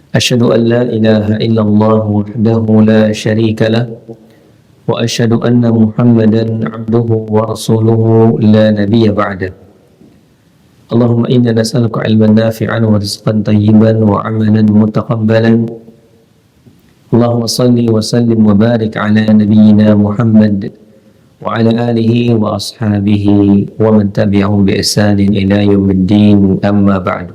أشهد أن لا إله إلا الله وحده لا شريك له وأشهد أن محمدا عبده ورسوله لا نبي بعده اللهم إنا نسألك علما نافعا ورزقا طيبا وعملا متقبلا اللهم صل وسلم وبارك على نبينا محمد وعلى آله وأصحابه ومن تبعهم بإحسان إلى يوم الدين أما بعد.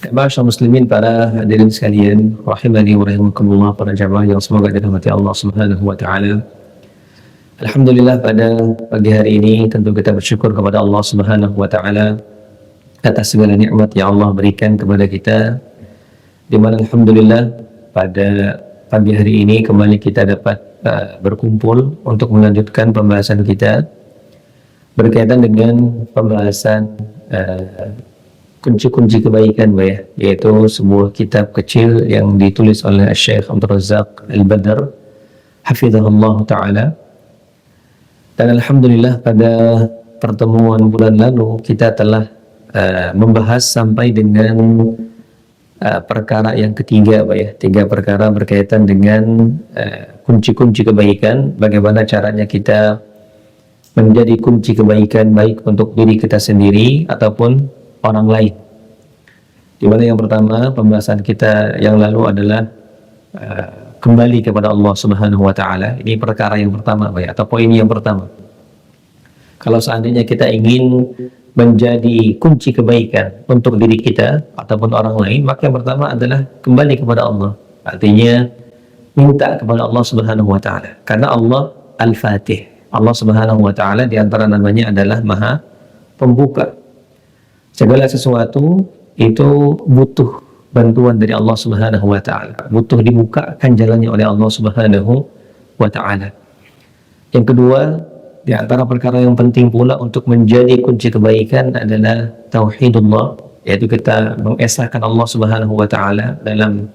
Masyaallah muslimin, para hadirin sekalian, rahimani wa rahimakumullah, para jamaah yang semoga dirahmati Allah Subhanahu wa taala. Alhamdulillah, pada pagi hari ini tentu kita bersyukur kepada Allah Subhanahu wa taala atas segala nikmat yang Allah berikan kepada kita, di mana alhamdulillah pada pagi hari ini kembali kita dapat berkumpul untuk melanjutkan pembahasan kita berkaitan dengan pembahasan kunci-kunci kebaikan, yaitu sebuah kitab kecil yang ditulis oleh Syekh Abdul Razak Al-Badr hafizahullah ta'ala. Dan alhamdulillah pada pertemuan bulan lalu kita telah membahas sampai dengan perkara yang ketiga, tiga perkara berkaitan dengan kunci-kunci kebaikan, bagaimana caranya kita menjadi kunci kebaikan baik untuk diri kita sendiri ataupun orang lain. Di mana yang pertama pembahasan kita yang lalu adalah kembali kepada Allah Subhanahu wa taala. Ini perkara yang pertama, atau poin yang pertama. Kalau seandainya kita ingin menjadi kunci kebaikan untuk diri kita ataupun orang lain, maka yang pertama adalah kembali kepada Allah. Artinya minta kepada Allah Subhanahu wa taala. Karena Allah Al-Fatih. Allah Subhanahu wa taala di antara namanya adalah Maha Pembuka. Segala sesuatu itu butuh bantuan dari Allah Subhanahu wa taala, butuh dibukakan jalannya oleh Allah Subhanahu wa taala. Yang kedua, di antara perkara yang penting pula untuk menjadi kunci kebaikan adalah tauhidullah, yaitu kita mengesahkan Allah Subhanahu wa taala dalam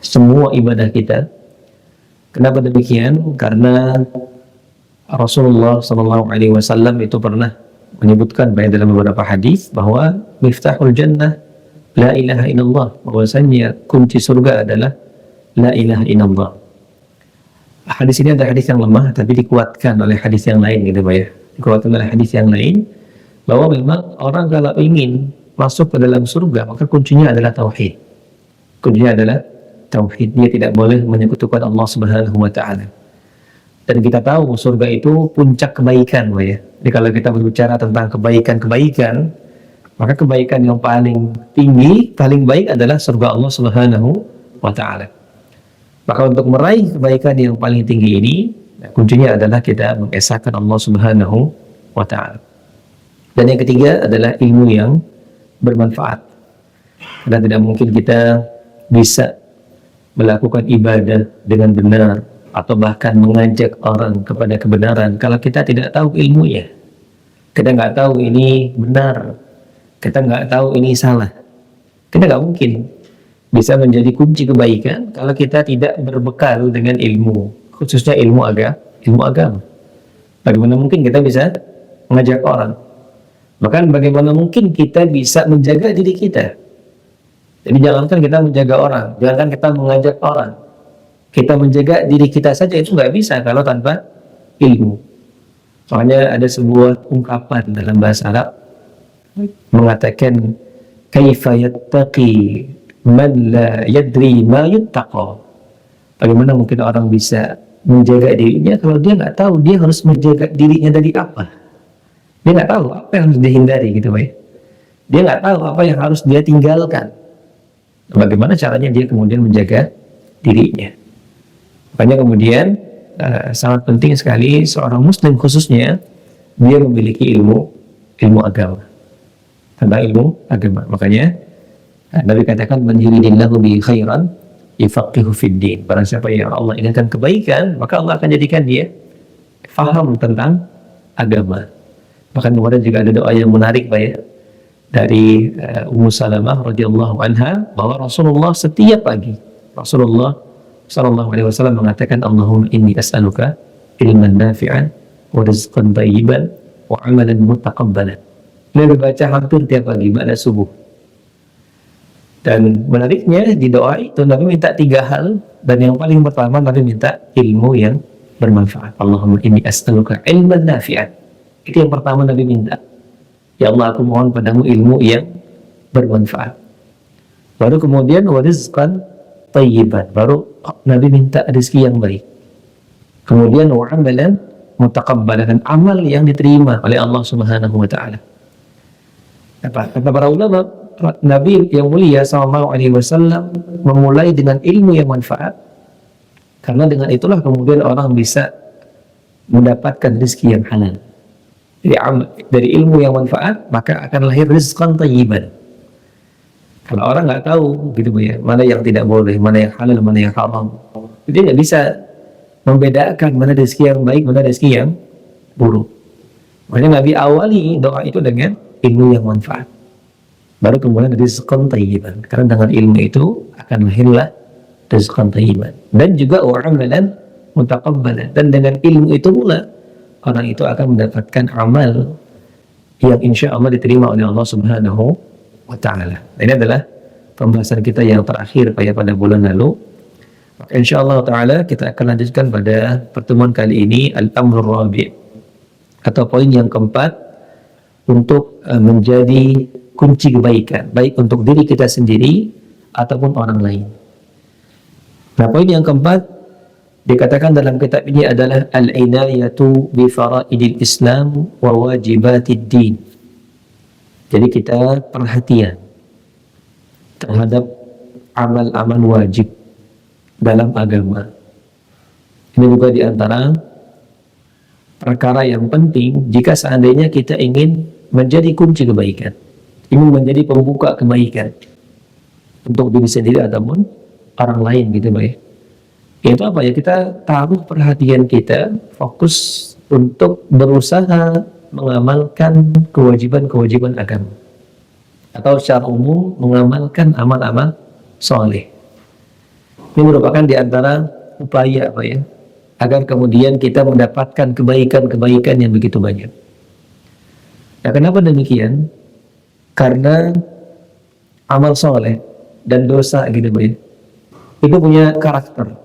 semua ibadah kita. Kenapa demikian? Karena Rasulullah SAW itu pernah menyebutkan baik dalam beberapa hadis bahwa miftahul jannah la ilaha illallah, bahwasanya kunci surga adalah la ilaha illallah. Hadis ini adalah hadis yang lemah tapi dikuatkan oleh hadis yang lain, dikuatkan oleh hadis yang lain bahwa memang orang kalau ingin masuk ke dalam surga maka kuncinya adalah tauhid. Kuncinya adalah tauhid. Dia tidak boleh menyekutukan Allah Subhanahu wa taala. Dan kita tahu surga itu puncak kebaikan, Jadi kalau kita berbicara tentang kebaikan-kebaikan, maka kebaikan yang paling tinggi, paling baik adalah surga Allah Subhanahu wa taala. Maka untuk meraih kebaikan yang paling tinggi ini, kuncinya adalah kita mengesahkan Allah Subhanahu wa taala. Dan yang ketiga adalah ilmu yang bermanfaat. Karena tidak mungkin kita bisa melakukan ibadah dengan benar atau bahkan mengajak orang kepada kebenaran kalau kita tidak tahu ilmunya. Kita nggak tahu ini benar, kita nggak tahu ini salah. Kita nggak mungkin bisa menjadi kunci kebaikan kalau kita tidak berbekal dengan ilmu, khususnya ilmu agama. Bagaimana mungkin kita bisa mengajak orang? Bahkan bagaimana mungkin kita bisa menjaga diri kita? Jadi jangankan kita menjaga orang, jangankan kita mengajak orang, kita menjaga diri kita saja itu nggak bisa kalau tanpa ilmu. Makanya ada sebuah ungkapan dalam bahasa Arab mengatakan kaifa yattaqi man la yadri ma yuttaqa. Bagaimana mungkin orang bisa menjaga dirinya kalau dia nggak tahu dia harus menjaga dirinya dari apa? Dia nggak tahu apa yang harus dihindari, Dia nggak tahu apa yang harus dia tinggalkan. Bagaimana caranya dia kemudian menjaga dirinya? Makanya kemudian sangat penting sekali seorang muslim khususnya dia memiliki ilmu agama, tentang ilmu agama. Makanya Nabi katakan man yuridillahu bi khairan yufaqihu fid din. Barang siapa yang Allah inginkan kebaikan, maka Allah akan jadikan dia faham tentang agama. Bahkan kemudian juga ada doa yang menarik dari Ummu Salamah radhiyallahu anha bahwa Rasulullah setiap pagi Rasulullah sallallahu alaihi wasallam mengatakan Allahumma inni as'aluka ilman nafi'an wa rizqan thayyiban wa amalan mutaqabbalan. Beliau baca hampir tiap pagi pada subuh. Dan menariknya di doa itu Nabi minta 3 hal, dan yang paling pertama Nabi minta ilmu yang bermanfaat. Allahumma inni as'aluka ilman nafi'an. Itu yang pertama Nabi minta. Ya Allah, aku mohon padamu ilmu yang bermanfaat. Baru kemudian wa rizqan thayyiban. Baru Nabi minta rezeki yang baik. Kemudian wa amalan mutaqabbalan, dan amal yang diterima oleh Allah Subhanahu wa taala. Kata para ulama, Nabi yang mulia sallallahu alaihi wasallam memulai dengan ilmu yang manfaat, karena dengan itulah kemudian orang bisa mendapatkan rezeki yang halal. Jadi dari ilmu yang manfaat maka akan lahir rizqan thayyiban. Kalau orang nggak tahu gitu ya, mana yang tidak boleh, mana yang halal, mana yang haram, dia nggak bisa membedakan mana rezeki yang baik, mana rezeki yang buruk. Makanya Nabi awali doa itu dengan ilmu yang manfaat. Baru kemudian rizqan thayyiban. Karena dengan ilmu itu akan lahirlah rizqan thayyiban. Dan juga amalan mutaqabbalan. Dan dengan ilmu itu pula orang itu akan mendapatkan amal yang insya Allah diterima oleh Allah Subhanahu wa ta'ala. Ini adalah pembahasan kita yang terakhir pada bulan lalu. Maka insya Allah ta'ala kita akan lanjutkan pada pertemuan kali ini al-amrul rabi', atau poin yang keempat, untuk menjadi kunci kebaikan, baik untuk diri kita sendiri ataupun orang lain. Nah, poin yang keempat dikatakan dalam kitab ini adalah al-inayatu bi faraidil Islam wa wajibatid din. Jadi kita perhatian terhadap amal-amal wajib dalam agama. Ini juga diantara perkara yang penting jika seandainya kita ingin menjadi kunci kebaikan, ingin menjadi pembuka kebaikan untuk diri sendiri ataupun orang lain gitu baik. Itu apa ya? Kita taruh perhatian kita, fokus untuk berusaha mengamalkan kewajiban-kewajiban agama, atau secara umum mengamalkan amal-amal soleh. Ini merupakan diantara upaya apa ya, agar kemudian kita mendapatkan kebaikan-kebaikan yang begitu banyak. Nah, kenapa demikian? Karena amal soleh dan dosa gitu ya, itu punya karakter.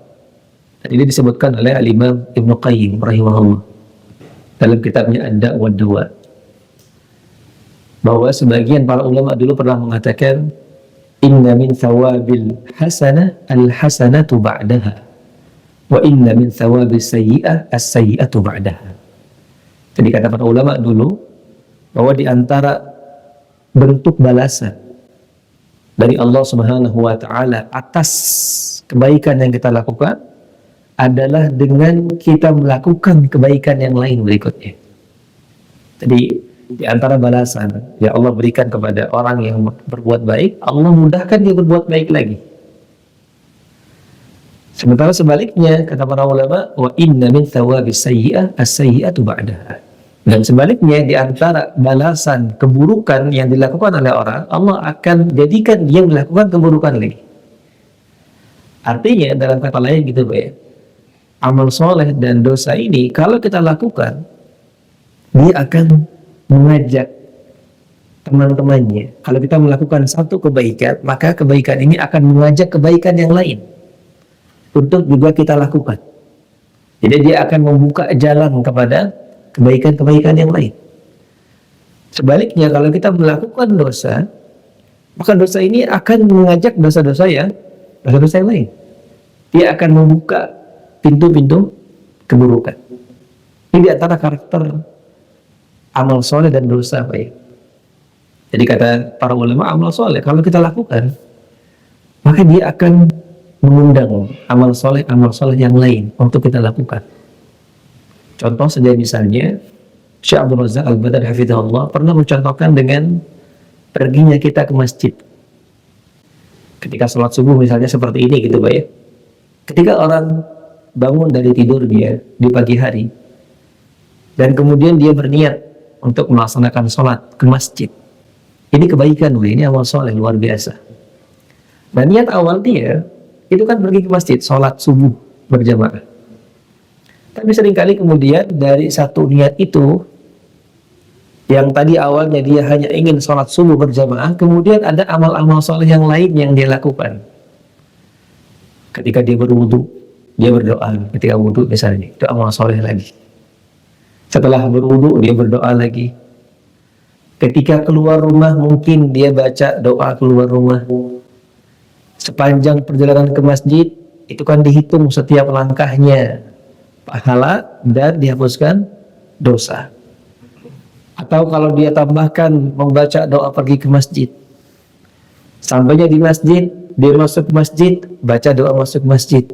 Dan ini disebutkan oleh Al-Imam Ibnu Qayyim rahimahullah dalam kitabnya Ad-Da' wa Dawa, bahwa sebagian para ulama dulu pernah mengatakan inna min thawabil hasanah al-hasanatu ba'daha wa inna min thawabil sayyi'ah as-sayyi'atu ba'daha. Jadi kata para ulama dulu bahwa di antara bentuk balasan dari Allah Subhanahu wa taala atas kebaikan yang kita lakukan adalah dengan kita melakukan kebaikan yang lain berikutnya. Jadi di antara balasan yang Allah berikan kepada orang yang berbuat baik, Allah mudahkan dia berbuat baik lagi. Sementara sebaliknya kata para ulama, wa inna min thawabis sayyi'ah as-sayyi'atu ba'daha. Dan sebaliknya di antara balasan keburukan yang dilakukan oleh orang, Allah akan jadikan dia melakukan keburukan lagi. Artinya dalam kata lain gitu ya, amal soleh dan dosa ini kalau kita lakukan, dia akan mengajak teman-temannya. Kalau kita melakukan satu kebaikan, maka kebaikan ini akan mengajak kebaikan yang lain untuk juga kita lakukan. Jadi dia akan membuka jalan kepada kebaikan-kebaikan yang lain. Sebaliknya kalau kita melakukan dosa, maka dosa ini akan mengajak dosa-dosa yang lain. Dia akan membuka pintu-pintu keburukan. Ini di antara karakter amal soleh dan dosa baik. Jadi kata para ulama, amal soleh kalau kita lakukan, maka dia akan mengundang amal soleh yang lain untuk kita lakukan. Contoh saja misalnya, Syekh Abdul Razak Al-Badar hafizahullah pernah mencontohkan dengan perginya kita ke masjid. Ketika sholat subuh misalnya seperti ini gitu Pak ya. Ketika orang bangun dari tidurnya di pagi hari dan kemudian dia berniat untuk melaksanakan sholat ke masjid, ini kebaikan, ini amal soleh luar biasa. Dan niat awal dia itu kan pergi ke masjid sholat subuh berjamaah. Tapi seringkali kemudian dari satu niat itu Yang tadi awalnya dia hanya ingin sholat subuh berjamaah, kemudian ada amal-amal soleh yang lain yang dia lakukan. Ketika dia berwudu, dia berdoa. Ketika wudu misalnya, itu amal soleh lagi. Setelah berwudu, dia berdoa lagi. Ketika keluar rumah, mungkin dia baca doa keluar rumah. Sepanjang perjalanan ke masjid, itu kan dihitung setiap langkahnya pahala dan dihapuskan dosa. Atau kalau dia tambahkan membaca doa pergi ke masjid, sampainya di masjid, dia masuk ke masjid, baca doa masuk masjid,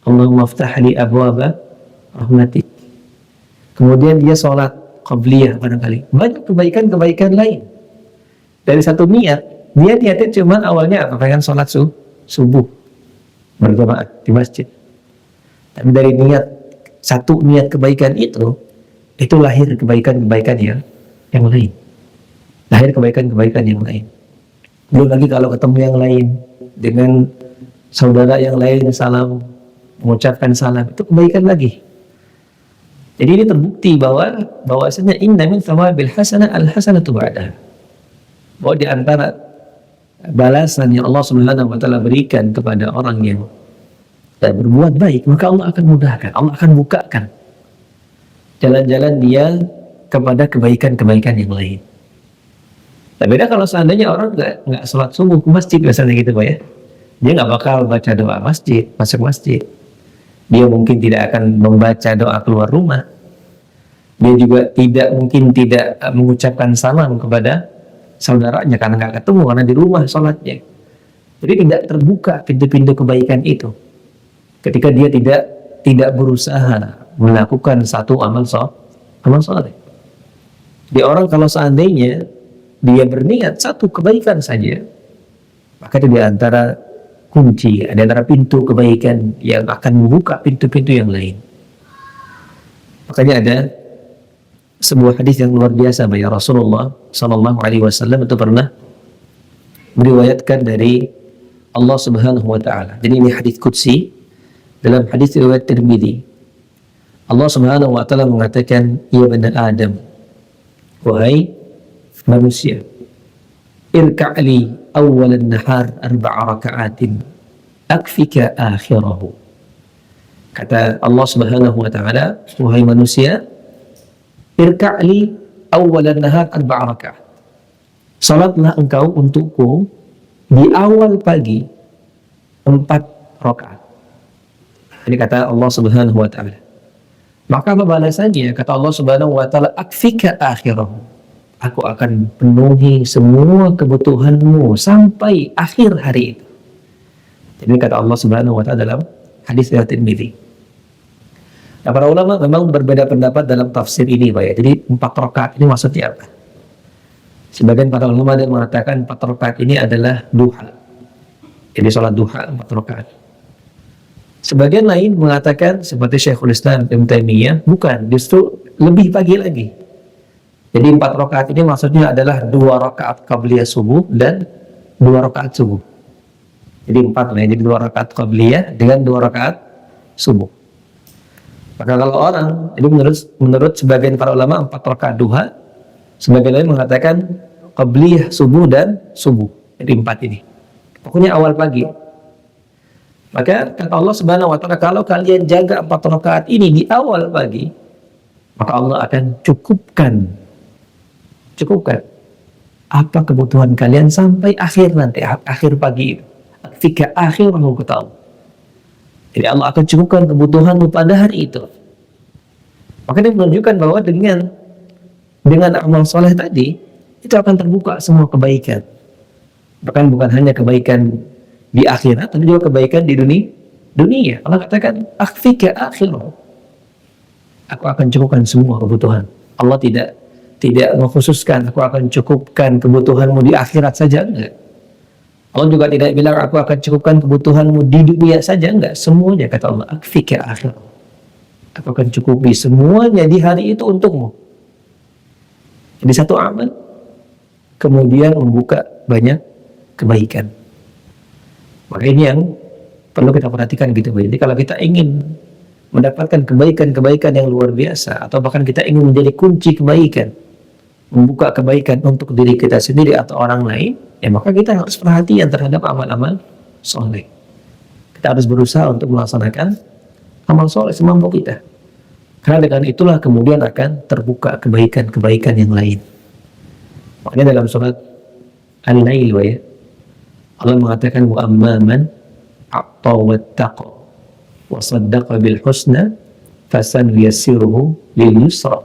Allahumma ftah li abwaba rahmatik. Kemudian dia sholat qabliyah barangkali, banyak kebaikan-kebaikan lain. Dari satu niat, dia niatnya cuma awalnya apa? Pengen sholat subuh berjamaah di masjid. Tapi dari satu niat kebaikan itu lahir kebaikan-kebaikan yang lain. Lahir kebaikan-kebaikan yang lain. Belum lagi kalau ketemu yang lain, dengan saudara yang lain salam, mengucapkan salam, itu kebaikan lagi. Jadi ini terbukti bahwasanya inna min thawabil hasanah al-hasanatu ba'daha. Bahwa di antara balasan yang Allah Subhanahu wa taala berikan kepada orang yang berbuat baik, maka Allah akan mudahkan, Allah akan bukakan jalan-jalan dia kepada kebaikan-kebaikan yang lain. Tapi beda kalau seandainya orang nggak sholat subuh ke masjid biasanya gitu Pak ya, dia nggak bakal baca doa masuk masjid. Dia mungkin tidak akan membaca doa keluar rumah. Dia juga mungkin tidak mengucapkan salam kepada saudaranya karena nggak ketemu, karena di rumah sholatnya. Jadi tidak terbuka pintu-pintu kebaikan itu. Ketika dia tidak berusaha melakukan satu amal soleh. Di orang kalau seandainya dia berniat satu kebaikan saja, maka itu di antara kunci, di antara pintu kebaikan yang akan membuka pintu-pintu yang lain. Makanya ada sebuah hadis yang luar biasa bahwa Rasulullah Shallallahu Alaihi Wasallam itu pernah meriwayatkan dari Allah Subhanahu Wa Taala. Jadi ini hadis qudsi dalam hadis riwayat Tirmidzi. Allah Subhanahu Wa Taala mengatakan, ya bani Adam, wahai manusia, irka'li awal an-nahar 4 raka'atin akfika akhirahu. Kata Allah Subhanahu wa taala, wahai manusia, irka'li awal an-nahar 4 raka'at. Salatlah engkau untukku di awal pagi 4 rakaat. Ini kata Allah Subhanahu wa taala. Maka apa balasannya? Kata Allah Subhanahu wa taala, akfika akhirahu. Aku akan penuhi semua kebutuhanmu sampai akhir hari itu. Jadi kata Allah Subhanahu wa taala dalam hadis riwayat Tirmidzi. Nah, para ulama memang berbeda pendapat dalam tafsir ini, Pak ya. Jadi 4 rakaat ini maksudnya apa? Sebagian para ulama ada yang mengatakan 4 rakaat ini adalah duha. Jadi sholat duha 4 rakaat. Sebagian lain mengatakan seperti Syekhul Islam Ibnu Taimiyah, bukan, justru lebih pagi lagi. Jadi 4 rakaat ini maksudnya adalah 2 rakaat qabliyah subuh dan 2 rakaat subuh. Jadi 4 lah, jadi 2 rakaat qabliyah dengan 2 rakaat subuh. Maka kalau orang, jadi menurut sebagian para ulama 4 rakaat duha, sebagian lain mengatakan qabliyah subuh dan subuh. Jadi 4 ini. Pokoknya awal pagi. Maka kata Allah Subhanahu wa taala, kalau kalian jaga 4 rakaat ini di awal pagi, maka Allah akan cukupkan apa kebutuhan kalian sampai akhir nanti, akhir pagi itu. Fika akhirahu kata Allah. Jadi Allah akan cukupkan kebutuhanmu pada hari itu. Maka ini menunjukkan bahwa dengan amal soleh tadi, itu akan terbuka semua kebaikan. Bahkan bukan hanya kebaikan di akhirat, tapi juga kebaikan di dunia. Allah katakan, akfika akhirahu. Aku akan cukupkan semua kebutuhan. Allah tidak mengkhususkan aku akan cukupkan kebutuhanmu di akhirat saja, enggak. Allah juga tidak bilang aku akan cukupkan kebutuhanmu di dunia saja, enggak. Semuanya kata Allah, akfika akhirahu. Aku akan cukupi semuanya di hari itu untukmu. Jadi satu amal kemudian membuka banyak kebaikan. Maka ini yang perlu kita perhatikan gitu. Jadi kalau kita ingin mendapatkan kebaikan-kebaikan yang luar biasa, atau bahkan kita ingin menjadi kunci kebaikan, membuka kebaikan untuk diri kita sendiri atau orang lain, ya maka kita harus perhatian terhadap amal-amal soleh. Kita harus berusaha untuk melaksanakan amal soleh semampu kita. Karena dengan itulah kemudian akan terbuka kebaikan-kebaikan yang lain. Makanya dalam surat Al-Lail, ya, Allah mengatakan wa amman a'ta wattaqa wa saddaqa bil husna fasanuyassiruhu lil yusra.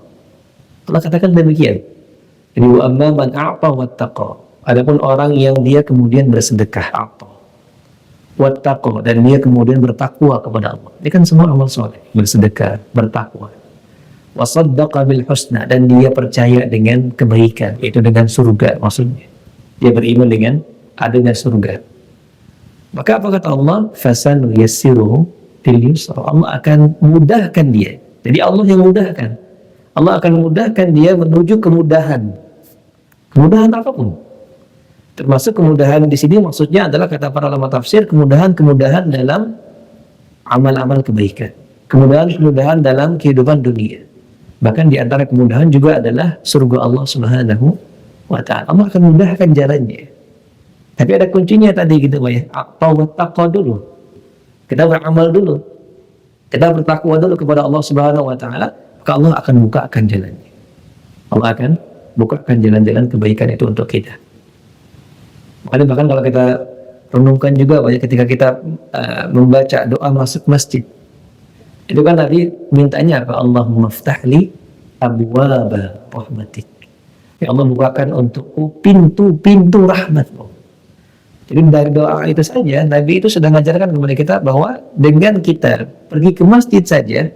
Allah katakan demikian. Jadi wa amman a'ta wattaqa. Adapun orang yang dia kemudian bersedekah, a'ta wattaqa, dan dia kemudian bertakwa kepada Allah. Ini kan semua amal soleh, bersedekah, bertakwa. Wa saddaqa bil husna, dan dia percaya dengan kebaikan, itu dengan surga maksudnya. Dia beriman dengan adanya surga. Maka apa kata Allah? Fasanu yassiruhu lil yusra. Allah akan mudahkan dia. Jadi Allah yang mudahkan. Allah akan mudahkan dia menuju kemudahan. Kemudahan apapun. Termasuk kemudahan di sini maksudnya adalah kata para ulama tafsir, kemudahan-kemudahan dalam amal-amal kebaikan. Kemudahan-kemudahan dalam kehidupan dunia. Bahkan di antara kemudahan juga adalah surga Allah Subhanahu wa ta'ala. Allah akan mudahkan jalannya. Tapi ada kuncinya tadi gitu, ya. Taqwa dulu. Kita beramal dulu. Kita bertakwa dulu kepada Allah Subhanahu wa ta'ala, maka Allah akan bukakan jalannya. Allah akan bukakan jalan-jalan kebaikan itu untuk kita. Makanya bahkan kalau kita renungkan juga, banyak ketika kita membaca doa masuk masjid, itu kan tadi mintanya apa? Allahumma ftahli abwaba rahmatik. Ya Allah, bukakan untukku pintu-pintu rahmatmu. Jadi dari doa itu saja, Nabi itu sudah mengajarkan kepada kita bahwa dengan kita pergi ke masjid saja,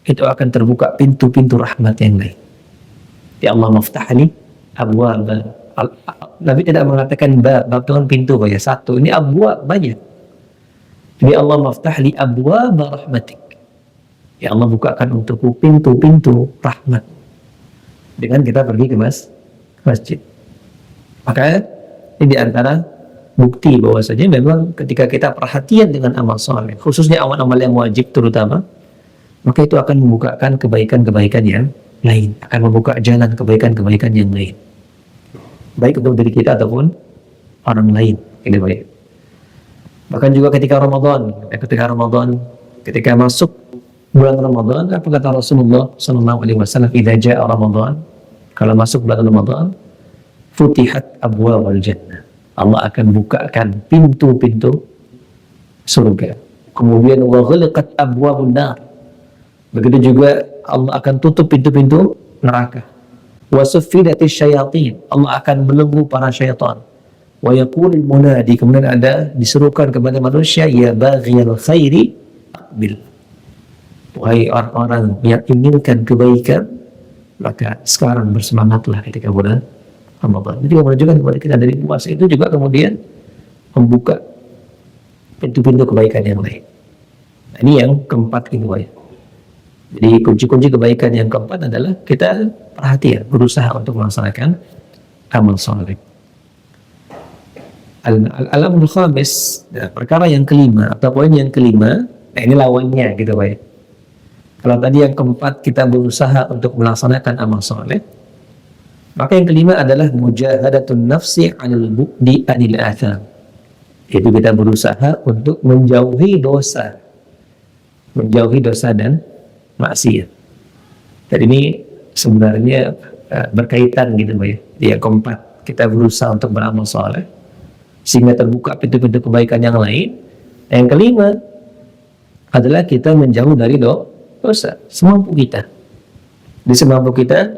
itu akan terbuka pintu-pintu rahmat yang lain. Ya Allah maftahli abwaba. Nabi tidak mengatakan bab dengan pintu, ya satu. Ini abwab banyak. Jadi Allah maftahli abwaba rahmatik. Ya Allah, bukakan untukku pintu-pintu rahmat. Dengan kita pergi ke masjid. Maka ini diantara bukti bahwasanya memang ketika kita perhatian dengan amal soleh, khususnya amal-amal yang wajib terutama, maka itu akan membukakan kebaikan-kebaikan yang lain, akan membuka jalan kebaikan-kebaikan yang lain, baik untuk diri kita ataupun orang lain. Ini baik. Bahkan juga ketika Ramadan, ketika masuk bulan Ramadan, apa kata Rasulullah SAW? Idza jaa Ramadan, kalau masuk bulan Ramadan, futihat abwaabul jannah. Allah akan bukakan pintu-pintu surga. Kemudian wa ghaliqat abwaabun nar. Begitu juga Allah akan tutup pintu-pintu neraka. Wa suffidatis syayatin. Allah akan belenggu para syaitan. Wa yaqulul munadi, kemudian ada diserukan kepada manusia, ya baghiyal khairi aqbil. Wahai orang-orang yang inginkan kebaikan, maka sekarang bersemangatlah ketika bulan Ramadan. Jadi menunjukkan kepada kita dari puasa itu juga kemudian membuka pintu-pintu kebaikan yang lain. Nah, ini yang keempat itu, ya. Jadi kunci-kunci kebaikan yang keempat adalah kita perhatian, berusaha untuk melaksanakan amal soleh. Al-amrul khamis, perkara yang kelima atau poin yang kelima, nah ini lawannya gitu, ya. Kalau tadi yang keempat kita berusaha untuk melaksanakan amal soleh, maka yang kelima adalah mujahadatun nafsi 'anil bu'di 'anil atham. Itu kita berusaha untuk menjauhi dosa dan maksiat. Dan ini sebenarnya berkaitan gitu, ya. Yang keempat, kita berusaha untuk beramal soleh sehingga terbuka pintu-pintu kebaikan yang lain. Yang kelima adalah kita menjauh dari dosa semampu kita. Di semampu kita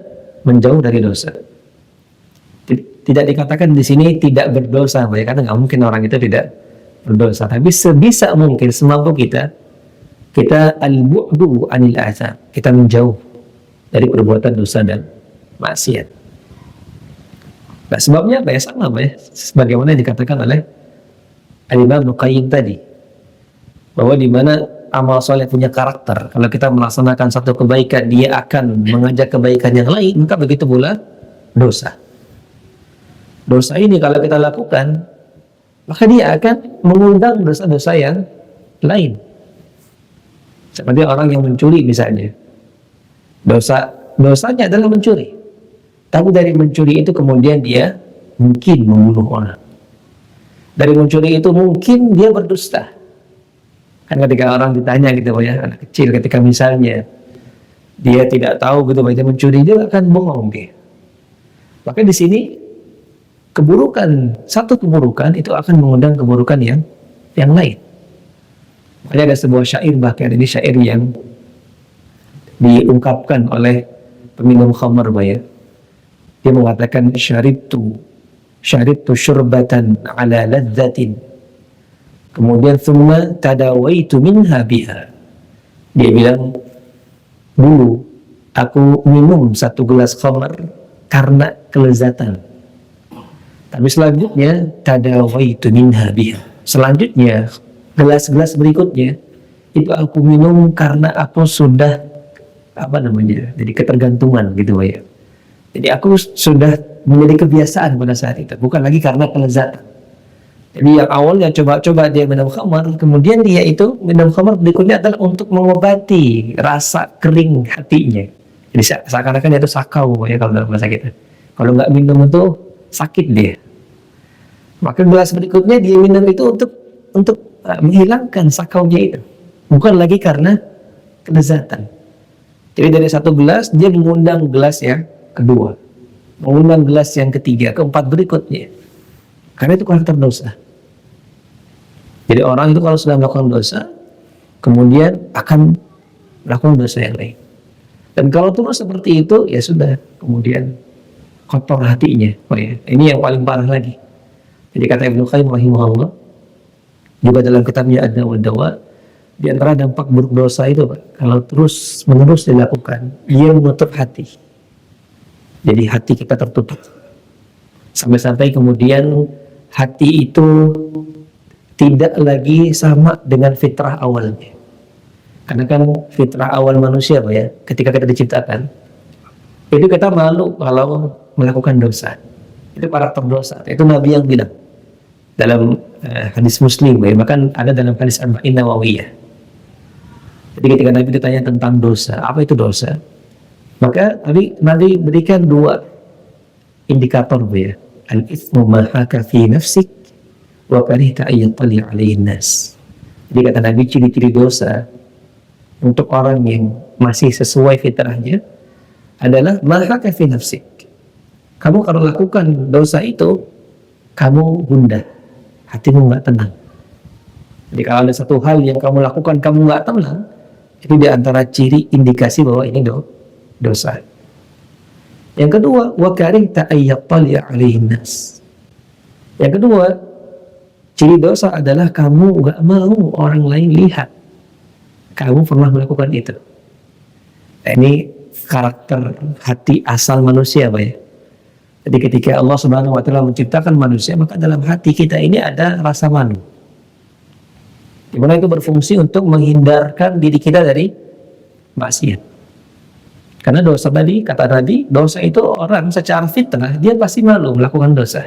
menjauh dari dosa. Tidak dikatakan di sini tidak berdosa, ya, karena nggak mungkin orang itu tidak berdosa. Tapi sebisa mungkin semampu kita al-bu'du 'anil atham, kita menjauh dari perbuatan dosa dan maksiat. Nah, sebabnya apa ya? Sama, ya, sebagaimana dikatakan oleh Al-Imam Ibnu Qayyim tadi, bahwa di mana amal soleh punya karakter, kalau kita melaksanakan satu kebaikan, dia akan mengajak kebaikan yang lain, maka begitu pula dosa. Dosa ini kalau kita lakukan, maka dia akan mengundang dosa-dosa yang lain. Seperti orang yang mencuri misalnya. Dosanya adalah mencuri. Tapi dari mencuri itu kemudian dia mungkin membunuh orang. Dari mencuri itu mungkin dia berdusta. Kan ketika orang ditanya gitu ya, anak kecil ketika misalnya dia tidak tahu gitu bahwa dia mencuri, dia akan bohong dia. Maka di sini keburukan, satu keburukan itu akan mengundang keburukan yang lain. Makanya ada sebuah syair, bahkan ini syair yang diungkapkan oleh peminum khamar ya. Dia mengatakan syaribtu syurbatan ala ladzatin. Kemudian thumma tadawaitu minha biha. Dia bilang, dulu aku minum satu gelas khamar karena kelezatan. Tapi selanjutnya tadawaitu minha biha. Selanjutnya gelas-gelas berikutnya itu aku minum karena aku sudah jadi ketergantungan gitu ya. Jadi aku sudah menjadi kebiasaan pada saat itu, bukan lagi karena kelezatan. Jadi yang awalnya coba-coba dia minum khamar, kemudian dia itu minum khamar berikutnya adalah untuk mengobati rasa kering hatinya. Jadi seakan-akan dia itu sakau ya kalau dalam bahasa kita. Kalau nggak minum itu sakit dia. Maka gelas berikutnya dia minum itu untuk menghilangkan sakaunya itu, bukan lagi karena kelezatan. Jadi dari satu gelas dia mengundang gelas yang kedua, mengundang gelas yang ketiga, keempat berikutnya. Karena itu karakter dosa. Jadi orang itu kalau sudah melakukan dosa, kemudian akan melakukan dosa yang lain. Dan kalau terus seperti itu, ya sudah, kemudian kotor hatinya. Oh ya, ini yang paling parah lagi. Jadi kata Ibnu Qayyim rahimahullah, juga dalam kitabnya Ad-Dawa wad-Dawa, di antara dampak buruk dosa itu, Pak, kalau terus menerus dilakukan, dia menutup hati. Jadi hati kita tertutup. Sampai-sampai kemudian hati itu tidak lagi sama dengan fitrah awalnya. Karena kan fitrah awal manusia, Pak ya, ketika kita diciptakan, itu kita malu kalau melakukan dosa. Itu karakter dosa. Itu Nabi yang bilang dalam hadis Muslim, ya, bahkan ada dalam hadis Arba'in Nawawiyah. Jadi ketika Nabi ditanya tentang dosa, apa itu dosa? Maka Nabi berikan dua indikator, ya. Al-ithmu ma haka fi nafsik wa karihta ayyatali alaihin nas. Jadi kata Nabi, ciri-ciri dosa untuk orang yang masih sesuai fitrahnya adalah ma haka fi nafsik. Kamu kalau lakukan dosa itu, kamu gundah, hatimu nggak tenang. Jadi kalau ada satu hal yang kamu lakukan, kamu nggak tenang, itu diantara ciri indikasi bahwa ini dosa. Yang kedua, wa karihta ayyatali alaihin nas. Yang kedua, ciri dosa adalah kamu nggak mau orang lain lihat kamu pernah melakukan itu. Nah, ini karakter hati asal manusia, Pak ya. Jadi ketika Allah Subhanahu wa taala menciptakan manusia, maka dalam hati kita ini ada rasa malu. Di mana itu berfungsi untuk menghindarkan diri kita dari maksiat. Karena dosa tadi, kata Nabi, dosa itu orang secara fitrah, dia pasti malu melakukan dosa.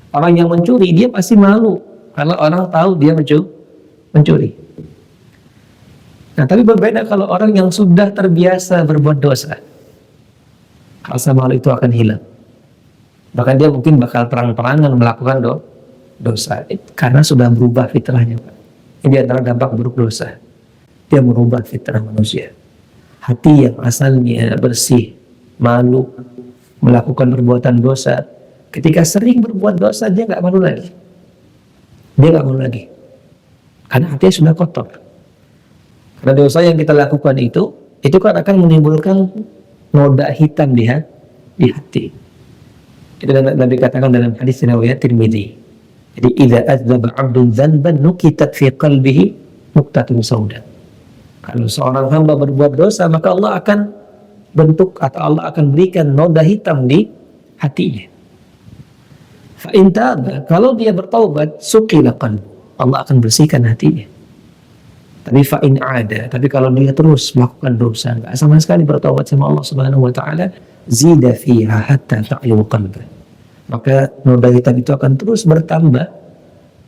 Orang yang mencuri, dia pasti malu kalau orang tahu dia mencuri. Nah, tapi berbeda kalau orang yang sudah terbiasa berbuat dosa. Rasa malu itu akan hilang. Bahkan dia mungkin bakal terang-terangan melakukan dosa. Karena sudah berubah fitrahnya, Pak. Ini adalah dampak buruk dosa. Dia merubah fitrah manusia. Hati yang asalnya bersih, malu, melakukan perbuatan dosa. Ketika sering berbuat dosa, dia nggak malu lagi. Dia nggak malu lagi. Karena hatinya sudah kotor. Karena dosa yang kita lakukan itu kan akan menimbulkan noda hitam di hati. Itu Nabi katakan dalam hadis riwayat Tirmidzi. Jadi idza adzaba 'abdun dzanban nukitat fi qalbihi nuqtatun sauda. Kalau seorang hamba berbuat dosa, maka Allah akan bentuk atau Allah akan berikan noda hitam di hatinya. Fa in taba, kalau dia bertaubat, suqila qalbu, Allah akan bersihkan hatinya. Tapi fa in ada, tapi kalau dia terus melakukan dosa, enggak sama sekali bertaubat sama Allah Subhanahu wa taala, zida fiha hatta ta'yu qalbu. Maka noda hitam itu akan terus bertambah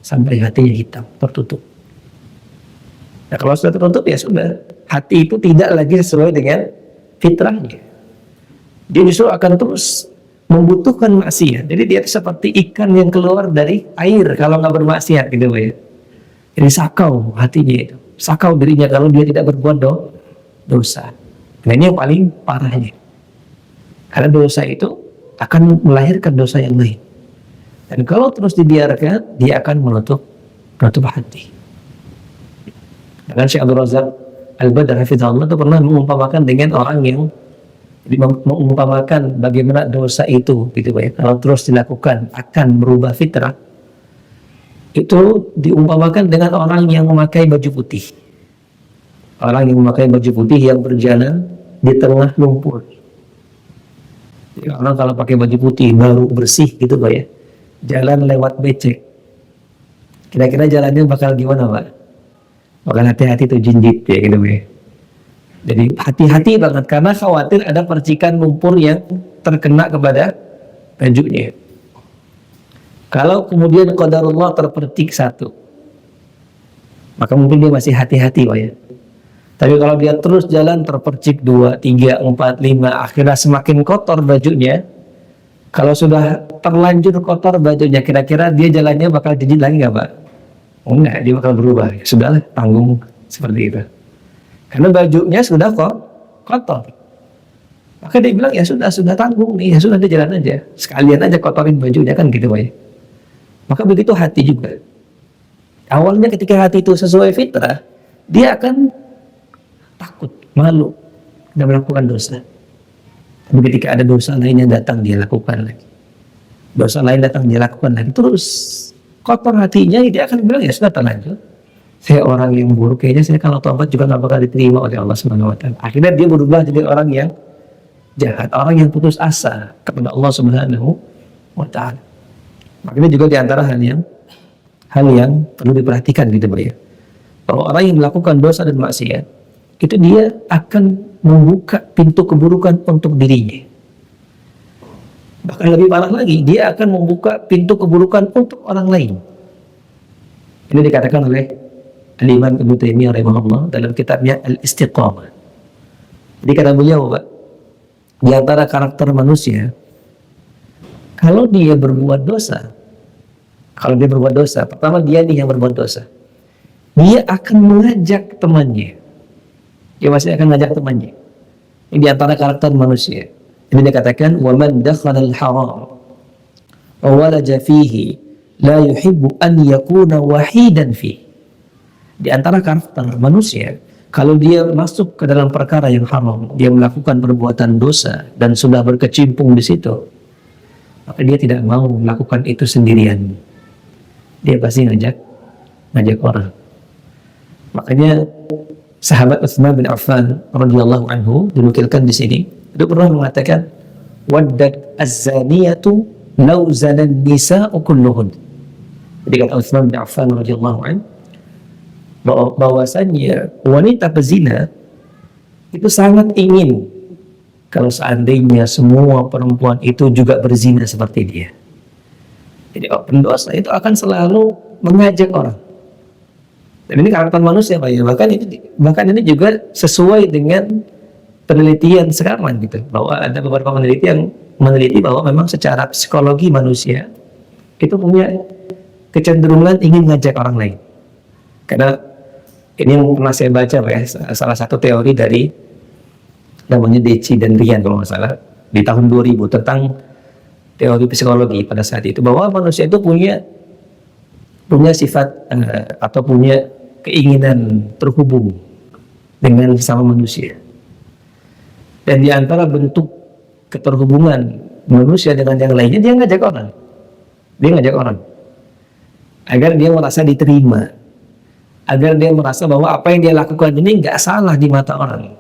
sampai hatinya hitam, tertutup. Nah, kalau sudah tertutup, ya sudah, hati itu tidak lagi sesuai dengan fitrahnya. Dia justru akan terus membutuhkan maksiat. Jadi dia seperti ikan yang keluar dari air kalau nggak bermaksiat gitu ya. Jadi sakau hatinya itu, sakau dirinya kalau dia tidak berbuat dosa. Nah ini yang paling parahnya. Karena dosa itu akan melahirkan dosa yang lain. Dan kalau terus dibiarkan, dia akan menutup hati. Dan Syekh Abdul Razak Al-Badr hafizahullah itu pernah mengumpamakan dengan orang yang mengumpamakan bagaimana dosa itu gitu ya. Kalau terus dilakukan akan merubah fitrah. Itu diumpamakan dengan orang yang memakai baju putih. Orang yang memakai baju putih yang berjalan di tengah lumpur. Jadi orang kalau pakai baju putih baru bersih gitu Pak ya. Jalan lewat becek. Kira-kira jalannya bakal gimana Pak? Bakal hati-hati tuh jinjit ya gitu ya. Jadi hati-hati banget karena khawatir ada percikan lumpur yang terkena kepada bajunya. Kalau kemudian qadarullah terpercik satu, maka mungkin dia masih hati-hati Pak ya. Tapi kalau dia terus jalan terpercik 2, 3, 4, 5, akhirnya semakin kotor bajunya. Kalau sudah terlanjur kotor bajunya, kira-kira dia jalannya bakal jijik lagi nggak Pak? Oh enggak, dia bakal berubah. Ya, sudahlah, tanggung seperti itu. Karena bajunya sudah kotor. Maka dia bilang ya sudah tanggung nih, ya sudah dia jalan aja. Sekalian aja kotorin bajunya kan gitu Pak ya. Maka begitu hati juga. Awalnya ketika hati itu sesuai fitrah, dia akan takut, malu, dan melakukan dosa. Tapi ketika ada dosa lain yang datang, dia lakukan lagi. Dosa lain datang, dia lakukan lagi. Terus kotor hatinya, dia akan bilang ya sudah terlanjur. Saya orang yang buruk, kayaknya saya kalau tobat juga nggak bakal diterima oleh Allah Subhanahu Wa Taala. Akhirnya dia berubah jadi orang yang jahat, orang yang putus asa kepada Allah Subhanahu Wa Taala. Makanya juga diantara hal yang perlu diperhatikan gitu Pak ya. Bahwa orang yang melakukan dosa dan maksiat itu dia akan membuka pintu keburukan untuk dirinya. Bahkan lebih parah lagi, dia akan membuka pintu keburukan untuk orang lain. Ini dikatakan oleh Al-Imam Ibnu Taimiyah rahimahullah dalam kitabnya Al-Istiqamah. Jadi kata beliau Pak, di antara karakter manusia, kalau dia berbuat dosa, pertama dia nih yang berbuat dosa, dia akan mengajak temannya. Dia masih akan mengajak temannya. Ini di antara karakter manusia. Ini dikatakan, وَمَنْ دَخَلَ الْحَرَامَ وَوَلَجَ فِيهِ لَا يُحِبُّ أَنْ يَكُونَ وَحِيدًا فِيهِ. Di antara karakter manusia, kalau dia masuk ke dalam perkara yang haram, dia melakukan perbuatan dosa dan sudah berkecimpung di situ, maka dia tidak mau melakukan itu sendirian. Dia pasti ngajak orang. Makanya sahabat Utsman bin Affan radhiyallahu anhu dinukilkan di sini, dia pernah mengatakan, "Waddat az-zaniyatu law zanan nisa'u kulluhun." Jadi kata Utsman bin Affan radhiyallahu anhu, bahwasannya wanita pezina itu sangat ingin kalau seandainya semua perempuan itu juga berzina seperti dia. Jadi pendosa itu akan selalu mengajak orang. Dan ini karakter manusia Pak ya. Bahkan ini juga sesuai dengan penelitian sekarang gitu. Bahwa ada beberapa peneliti yang meneliti bahwa memang secara psikologi manusia itu punya kecenderungan ingin ngajak orang lain. Karena ini yang pernah saya baca Pak ya, salah satu teori dari namanya Deci dan Rian kalau nggak salah di tahun 2000 tentang teori psikologi pada saat itu, bahwa manusia itu punya sifat atau punya keinginan terhubung dengan sesama manusia. Dan di antara bentuk keterhubungan manusia dengan yang lainnya, dia ngajak orang agar dia merasa diterima, agar dia merasa bahwa apa yang dia lakukan ini nggak salah di mata orang.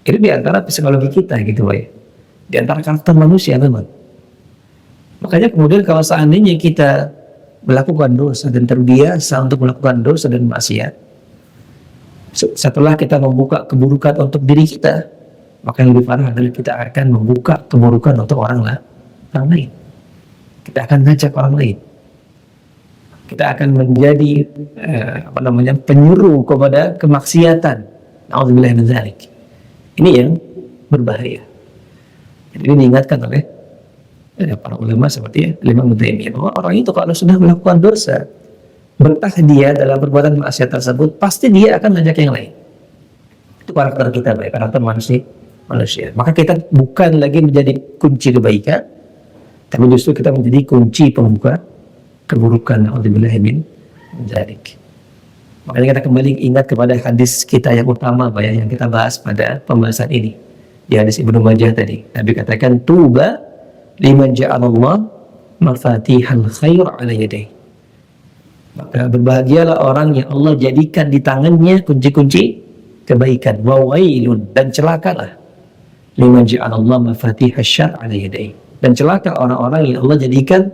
Itu di antara psikologi kita gitu Pak ya. Di antara karakter manusia memang. Makanya kemudian kalau seandainya kita melakukan dosa dan terbiasa untuk melakukan dosa dan maksiat, setelah kita membuka keburukan untuk diri kita, maka yang lebih parah adalah kita akan membuka keburukan untuk orang lain. Kita akan ngajak orang lain. Kita akan menjadi penyuruh kepada kemaksiatan. Na'udzubillah min dzalik. Ini yang berbahaya. Jadi ini diingatkan oleh para ulama seperti Imam Ibnu Taimiyah, bahwa orang itu kalau sudah melakukan dosa, betah dia dalam perbuatan maksiat tersebut, pasti dia akan ngajak yang lain. Itu karakter kita, baik, karakter manusia. Maka kita bukan lagi menjadi kunci kebaikan, tapi justru kita menjadi kunci pembuka keburukan. Alhamdulillah min dzalik. Makanya kita kembali ingat kepada hadis kita yang utama, yang kita bahas pada pembahasan ini. Di hadis Ibnu Majah tadi, Nabi katakan, tuba liman ja'alallah mafatihal khair ala yadayhi. Maka berbahagialah orang yang Allah jadikan di tangannya kunci-kunci kebaikan. Wa wailun, dan celakalah liman ja'alallah mafatihal syarr ala yadayhi. Dan celaka orang-orang yang Allah jadikan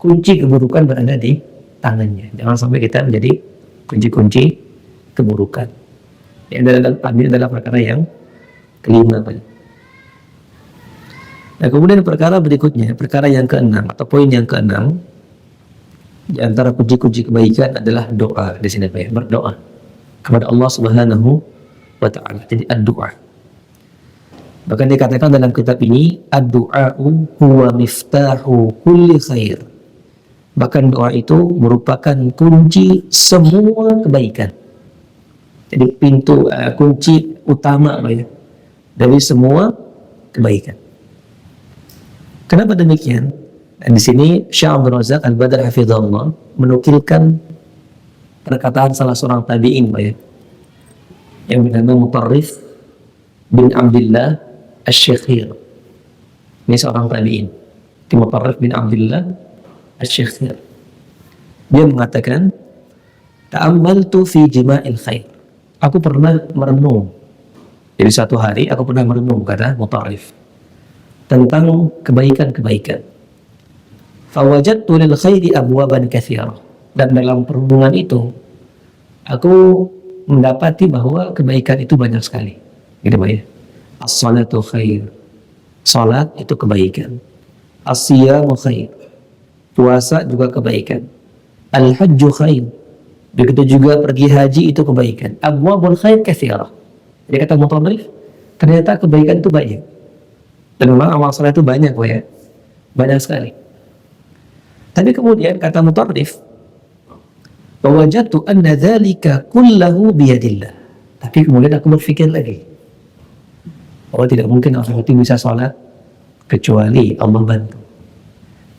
kunci keburukan berada di tangannya. Jangan sampai kita menjadi kunci-kunci keburukan. Ini adalah perkara yang kelima. Nah, kemudian perkara berikutnya, perkara yang keenam atau poin yang keenam, di antara kunci-kunci kebaikan adalah doa. Di sini berdoa kepada Allah Subhanahu wa taala. Jadi ad-doa. Bahkan dikatakan dalam kitab ini, ad-du'a'u huwa miftahu kulli khair. Bahkan doa itu merupakan kunci semua kebaikan. Jadi pintu kunci utama dari semua kebaikan. Kenapa demikian? Dan di sini Syekh Abdul Razak Al-Badr hafizahullah menukilkan perkataan salah seorang tabi'in yang bernama Mutarrif bin Abdullah Asy-Syakhir. Ini seorang tabi'in. Mutarrif bin Abdullah Asy-Syakhir. Dia mengatakan, ta'ammaltu fi jima'il khair. Aku pernah merenung. Jadi satu hari aku pernah merenung, kata Mutarrif, tentang kebaikan-kebaikan. Fawajadtu lil khairi abwaban katsira. Dan dalam perenungan itu aku mendapati bahwa kebaikan itu banyak sekali. Gitu ya. As-salatu khair. Salat itu kebaikan. As-siyamu khair. Puasa juga kebaikan. Al-hajju khair. Begitu juga pergi haji itu kebaikan. Abwabul khair katsira. Jadi kata Mutarrif, ternyata kebaikan itu banyak. Dan memang amal saleh itu banyak, banyak sekali. Tapi kemudian kata Mutarrif, wajadtu anna dzalika kullahu biyadillah. Tapi kemudian aku berpikir lagi, tidak mungkin orang itu bisa sholat kecuali Allah bantu.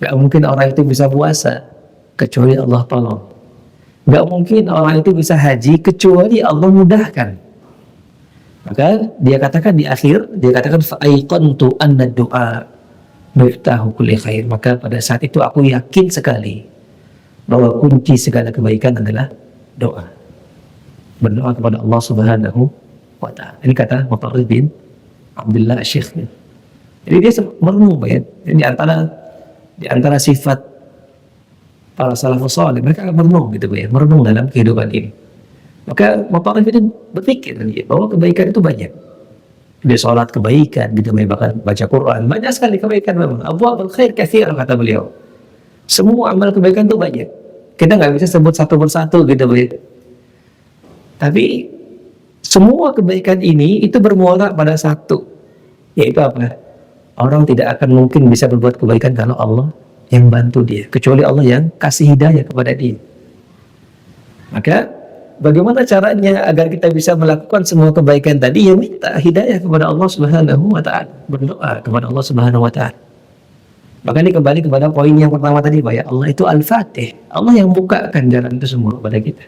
Gak mungkin orang itu bisa puasa kecuali Allah tolong. Gak mungkin orang itu bisa haji kecuali Allah mudahkan. Maka dia katakan di akhir, dia katakan fa'aiqantu anna du'a miftahu kulli khair. Maka pada saat itu aku yakin sekali bahwa kunci segala kebaikan adalah doa. Berdoa kepada Allah Subhanahu wa taala. Ini kata Mutarrif bin Abdullah Asy-Syakhir. Jadi dia merenung, Ini di antara sifat para salafus saleh, mereka merenung merenung dalam kehidupan ini. Maka Mutarrif itu berpikir bahwa kebaikan itu banyak. Dia sholat kebaikan, bahkan baca Quran, banyak sekali kebaikan memang. Abwaabul khair katsir, kata beliau. Semua amal kebaikan itu banyak. Kita nggak bisa sebut satu persatu Tapi semua kebaikan ini itu bermuara pada satu, yaitu apa? Orang tidak akan mungkin bisa berbuat kebaikan kalau Allah yang bantu dia, kecuali Allah yang kasih hidayah kepada dia. Maka bagaimana caranya agar kita bisa melakukan semua kebaikan tadi? Ya minta hidayah kepada Allah Subhanahu wa taala, berdoa kepada Allah Subhanahu wa taala. Maka ini kembali kepada poin yang pertama tadi, Allah itu Al-Fatih. Allah yang bukakan jalan itu semua kepada kita.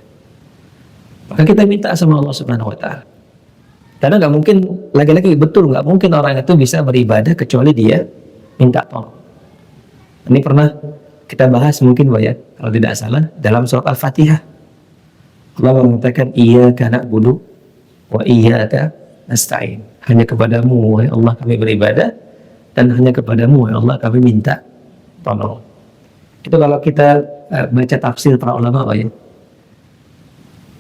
Maka kita minta sama Allah Subhanahu wa taala. Karena nggak mungkin, lagi-lagi betul, nggak mungkin orang itu bisa beribadah kecuali dia minta tolong. Ini pernah kita bahas mungkin kalau tidak salah dalam surat Al-Fatihah. Allah mengatakan, iyyaka na'budu wa iyyaka nasta'in. Hanya kepadamu, wahai Allah, kami beribadah, dan hanya kepadamu, wahai Allah, kami minta tolong. Itu kalau kita baca tafsir para ulama,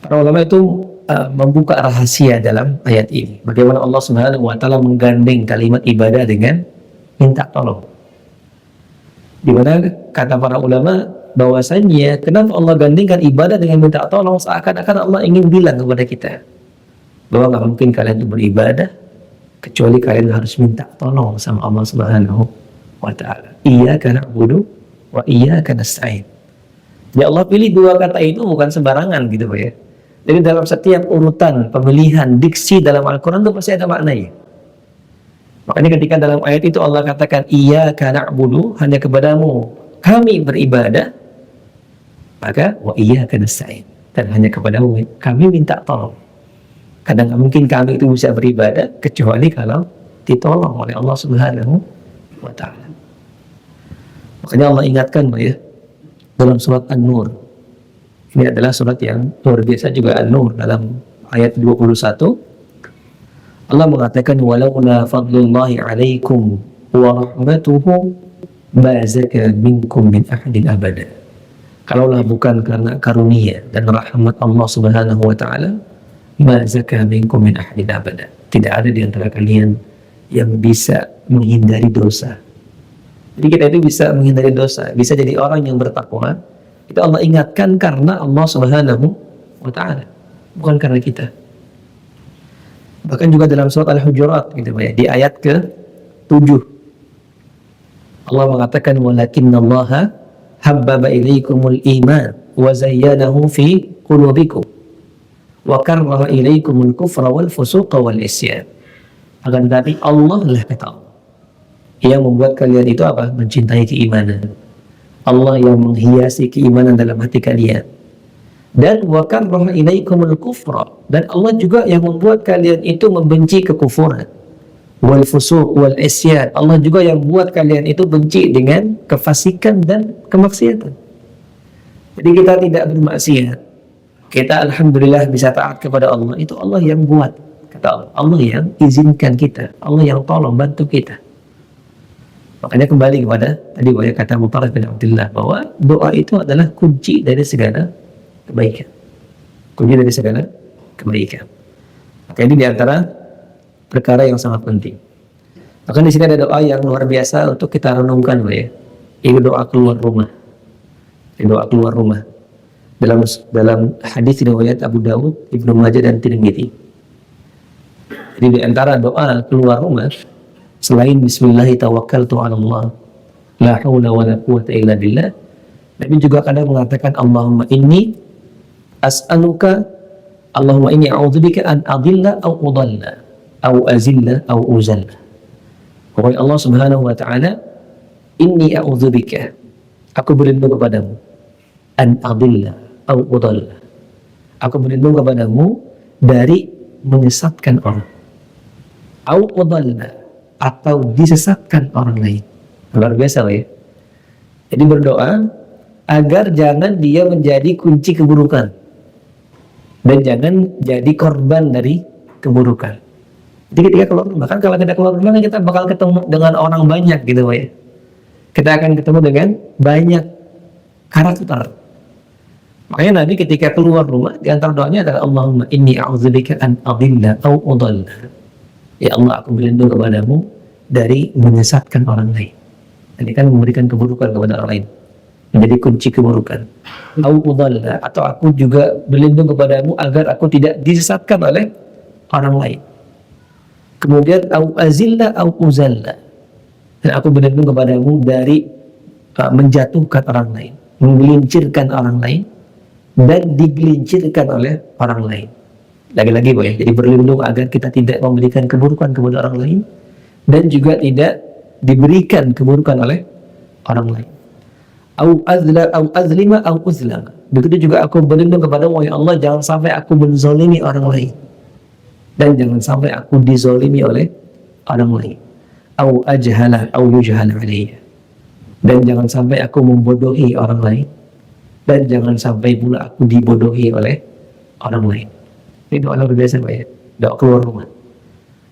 para ulama itu membuka rahasia dalam ayat ini. Bagaimana Allah Subhanahu wa taala menggandeng kalimat ibadah dengan minta tolong. Di mana kata para ulama bahwasanya kenapa Allah gandengkan ibadah dengan minta tolong, seakan-akan Allah ingin bilang kepada kita bahwa nggak mungkin kalian itu beribadah kecuali kalian harus minta tolong sama Allah Subhanahu wa ta'ala. Iyyaka na'budu wa iyyaka nasta'in. Ya Allah pilih dua kata itu bukan sembarangan gitu Pak ya. Jadi dalam setiap urutan pemilihan diksi dalam Al-Quran itu pasti ada maknanya. Makanya ketika dalam ayat itu Allah katakan iyyaka na'budu, hanya kepadamu kami beribadah, maka wa iyyaka nasta'in, dan hanya kepadamu kami minta tolong. Kadang mungkin kami itu bisa beribadah kecuali kalau ditolong oleh Allah Subhanahu wa ta'ala. Makanya Allah ingatkan Pak ya, dalam surat An-Nur. Ini adalah surat yang luar biasa juga, An-Nur, dalam ayat 21 Allah mengatakan walaula fadlullahi alaikum wa rahmatuhu ma zaka minkum min ahadin abada. Kalaulah bukan karena karunia dan rahmat Allah Subhanahu wa taala, ma zaka minkum min ahadin abada. Tidak ada di antara kalian yang bisa menghindari dosa. Jadi kita itu bisa menghindari dosa, bisa jadi orang yang bertakwa. Itu Allah ingatkan karena Allah Subhanahu wa ta'ala, bukan karena kita. Bahkan juga dalam surat Al-Hujurat gitu ya, di ayat ke-7 Allah mengatakan walakinallaha habbaba ilaikumul iman wa zayyanahu fi qulubikum wa karraha ilaikumul kufra wal fusuqa wal isyan. Akan tetapi Allah lah kata Allah yang membuat kalian itu apa? Mencintai keimanan. Allah yang menghiasi keimanan dalam hati kalian. Dan wa karraha ilaikumul kufra, dan Allah juga yang membuat kalian itu membenci kekufuran. Wal fusuq wal isyan, Allah juga yang membuat kalian itu benci dengan kefasikan dan kemaksiatan. Jadi kita tidak bermaksiat, kita alhamdulillah bisa taat kepada Allah, itu Allah yang buat, kata Allah. Allah yang izinkan kita, Allah yang tolong bantu kita. Makanya kembali kepada tadi kata Mutarrif bin Abdullah bahwa doa itu adalah kunci dari segala kebaikan. Kunci dari segala kebaikan. Maka ini diantara perkara yang sangat penting. Bahkan di sini ada doa yang luar biasa untuk kita renungkan, ya. Ini doa keluar rumah. Ini doa keluar rumah. Dalam hadis riwayat Abu Dawud, Ibnu Majah dan Tirmidzi. Jadi di antara doa keluar rumah selain Bismillahi tawakkaltu 'ala Allah, la haula wala quwwata illa billah, Nabi juga kadang mengatakan Allahumma inni as'aluka, Allahumma inni a'udzubika an adilla au udalla au azilla au uzalla. Wahai Allah Subhanahu wa ta'ala, inni a'udzubika, aku berlindung kepadamu, an adilla au udalla, aku berlindung kepadamu dari menyesatkan orang, au udalla, atau disesatkan orang lain. Luar biasa ya. Jadi berdoa agar jangan dia menjadi kunci keburukan dan jangan jadi korban dari keburukan. Jadi ketika keluar rumah, kan kalau kita keluar rumah kita bakal ketemu dengan orang banyak gitu ya. Kita akan ketemu dengan banyak karakter. Makanya Nabi ketika keluar rumah di antara doanya adalah Allahumma inni a'udzubika an adilla au udalla. Ya Allah, aku berlindung kepadamu dari menyesatkan orang lain. Ini kan memberikan keburukan kepada orang lain, menjadi kunci keburukan. Au udalla, atau aku juga berlindung kepadamu agar aku tidak disesatkan oleh orang lain. Kemudian au azilla au uzalla, dan aku berlindung kepadamu dari menjatuhkan orang lain, menggelincirkan orang lain, dan digelincirkan oleh orang lain. Lagi-lagi boleh, jadi berlindung agar kita tidak memberikan keburukan kepada orang lain dan juga tidak diberikan keburukan oleh orang lain. Au azla au azlima au uzlam. Begitu juga aku berlindung kepada ya Allah, jangan sampai aku menzalimi orang lain dan jangan sampai aku dizalimi oleh orang lain. Au ajhala au yujhala alayya, dan jangan sampai aku membodohi orang lain dan jangan sampai pula aku dibodohi oleh orang lain. Ini doa luar biasa Pak ya, doa keluar rumah.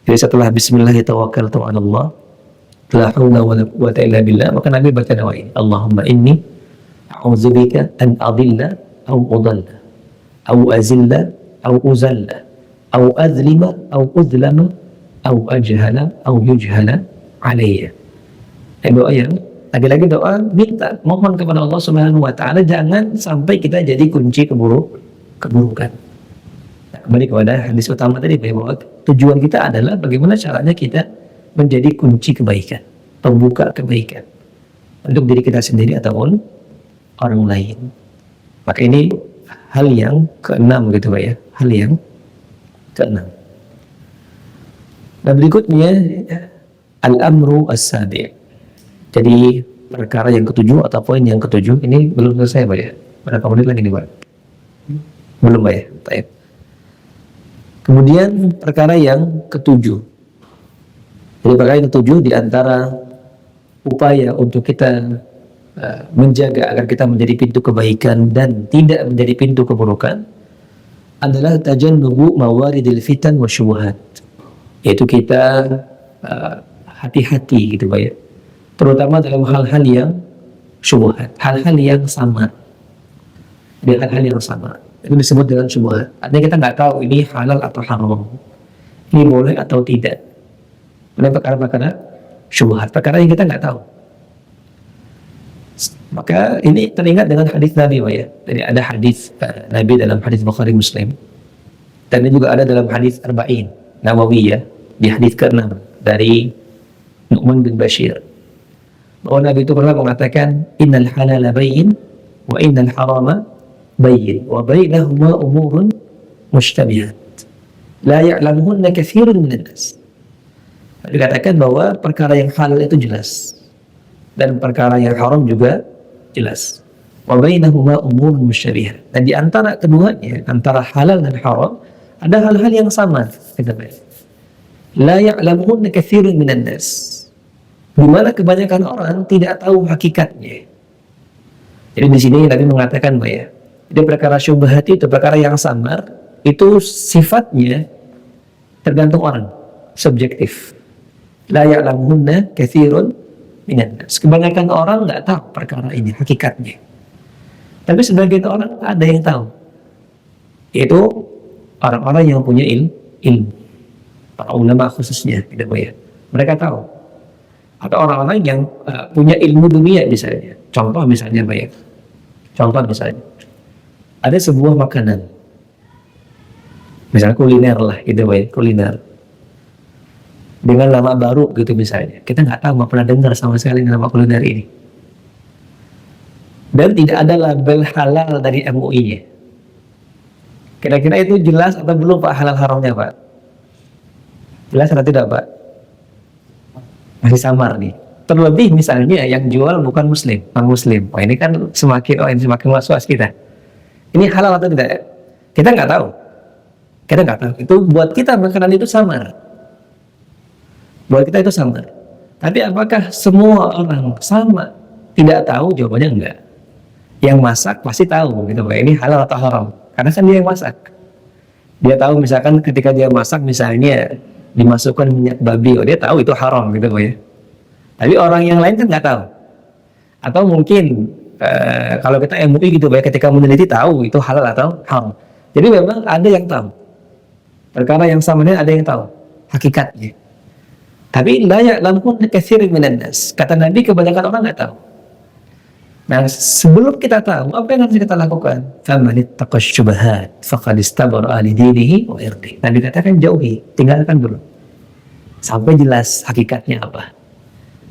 Jadi setelah Bismillah tawakkaltu 'ala Allah, la haula wala quwwata illa billah, maka Nabi baca doa ini, Allahumma inni a'udzubika an adilla au udalla au azilla au uzalla au azlima au uzlama au ajhala au yujhala alayya. Doa yang lagi-lagi doa minta, mohon kepada Allah Subhanahu wa ta'ala jangan sampai kita jadi kunci keburukan. Kembali kepada hadis utama tadi bahwa tujuan kita adalah bagaimana caranya kita menjadi kunci kebaikan. pembuka kebaikan untuk diri kita sendiri ataupun orang lain. Maka ini hal yang keenam gitu Pak ya, hal yang keenam. Nah berikutnya al-amru as-sabi'. Jadi perkara yang ketujuh atau poin yang ketujuh ini belum selesai Pak ya. Berapa menit lagi nih Pak? Belum Pak ya? Baik. Kemudian perkara yang ketujuh. Jadi perkara yang ketujuh di antara upaya untuk kita menjaga agar kita menjadi pintu kebaikan dan tidak menjadi pintu keburukan adalah tajannubu mawaridil fitan wa syubhat. Yaitu kita hati-hati gitu Pak ya. Terutama dalam hal-hal yang syubhat, hal-hal yang sama. Di hal-hal yang sama. Itu disebut dengan syubhat. Artinya kita nggak tahu ini halal atau haram. Ini boleh atau tidak. Ini perkara-perkara syubhat, perkara yang kita nggak tahu. Maka ini teringat dengan hadis Nabi Pak ya. Jadi ada hadis Nabi dalam hadis Bukhari Muslim. Dan ini juga ada dalam hadis Arba'in Nawawiyah di hadis ke-6 dari Nu'man bin Bashir. Bahwa Nabi itu pernah mengatakan innal halala bayyin wa innal harama bayyin wa bainahuma umurun mushtabihat la ya'lamuhunna katsirun minan nas. Dikatakan bahwa perkara yang halal itu jelas dan perkara yang haram juga jelas. Wa bainahuma umurun mushtabihat. Dan di antara keduanya, antara halal dan haram, ada hal-hal yang sama. La ya'lamuhunna katsirun minan nas. Di mana kebanyakan orang tidak tahu hakikatnya. Jadi di sini Nabi mengatakan Pak ya, jadi perkara syubhat itu perkara yang samar, itu sifatnya tergantung orang, subjektif. La ya'lamuhunna katsirun minan nas. Kebanyakan orang nggak tahu perkara ini hakikatnya. Tapi sebagian orang ada yang tahu. Yaitu orang-orang yang punya ilmu. Para ulama khususnya, gitu Pak ya. Mereka tahu. Atau orang-orang yang punya ilmu dunia misalnya. Contoh misalnya Pak ya. Contoh misalnya. Ada sebuah makanan. Misalnya kuliner lah, gitu Pak ya. Kuliner. Dengan nama baru gitu misalnya. Kita nggak tahu, nggak pernah dengar sama sekali nama kuliner ini. Dan tidak ada label halal dari MUI-nya. Kira-kira itu jelas atau belum Pak halal haramnya Pak? Jelas atau tidak Pak? Masih samar nih. Terlebih misalnya yang jual bukan muslim, non-muslim. Wah ini kan ini semakin was-was kita. Ini halal atau tidak? Kita nggak tahu. Kita nggak tahu. Itu buat kita makanan itu samar. Buat kita itu samar. Tapi apakah semua orang sama? Tidak tahu, jawabannya enggak. Yang masak pasti tahu gitu Pak. Ini halal atau haram. Karena kan dia yang masak. Dia tahu misalkan ketika dia masak misalnya dimasukkan minyak babi, dia tahu itu haram gitu Pak ya. Tapi orang yang lain kan nggak tahu. Atau mungkin kalau kita MUI gitu Pak ya, ketika meneliti tahu itu halal atau haram. Jadi memang ada yang tahu. Perkara yang sama ini ada yang tahu hakikatnya. Tapi la ya'lamuhunna katsirun minan nas. Kata Nabi kebanyakan orang nggak tahu. Nah, sebelum kita tahu, apa yang harus kita lakukan? Faman ittaqash syubhat faqad istabara li dinihi wa irdihi. Nabi katakan jauhi, tinggalkan dulu. Sampai jelas hakikatnya apa.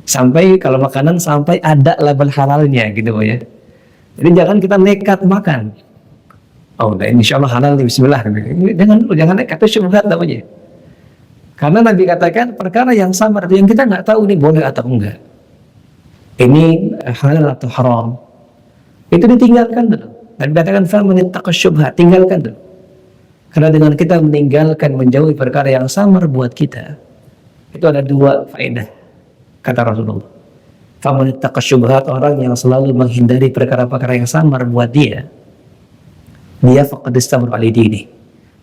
Sampai kalau makanan sampai ada label halalnya gitu ya. Jadi jangan kita nekat makan. Oh, udah insyaallah halal nih, bismillah. Jangan nekat, itu syubhat namanya. Karena Nabi katakan perkara yang samar yang kita nggak tahu ini boleh atau enggak. Ini halal atau haram. Itu ditinggalkan dulu. Nabi katakan faman ittaqash syubhat, tinggalkan dulu. Karena dengan kita meninggalkan menjauhi perkara yang samar buat kita, itu ada dua faedah. Kata Rasulullah. Faman ittaqash syubhat, orang yang selalu menghindari perkara-perkara yang samar buat dia faqad istabara li dinihi.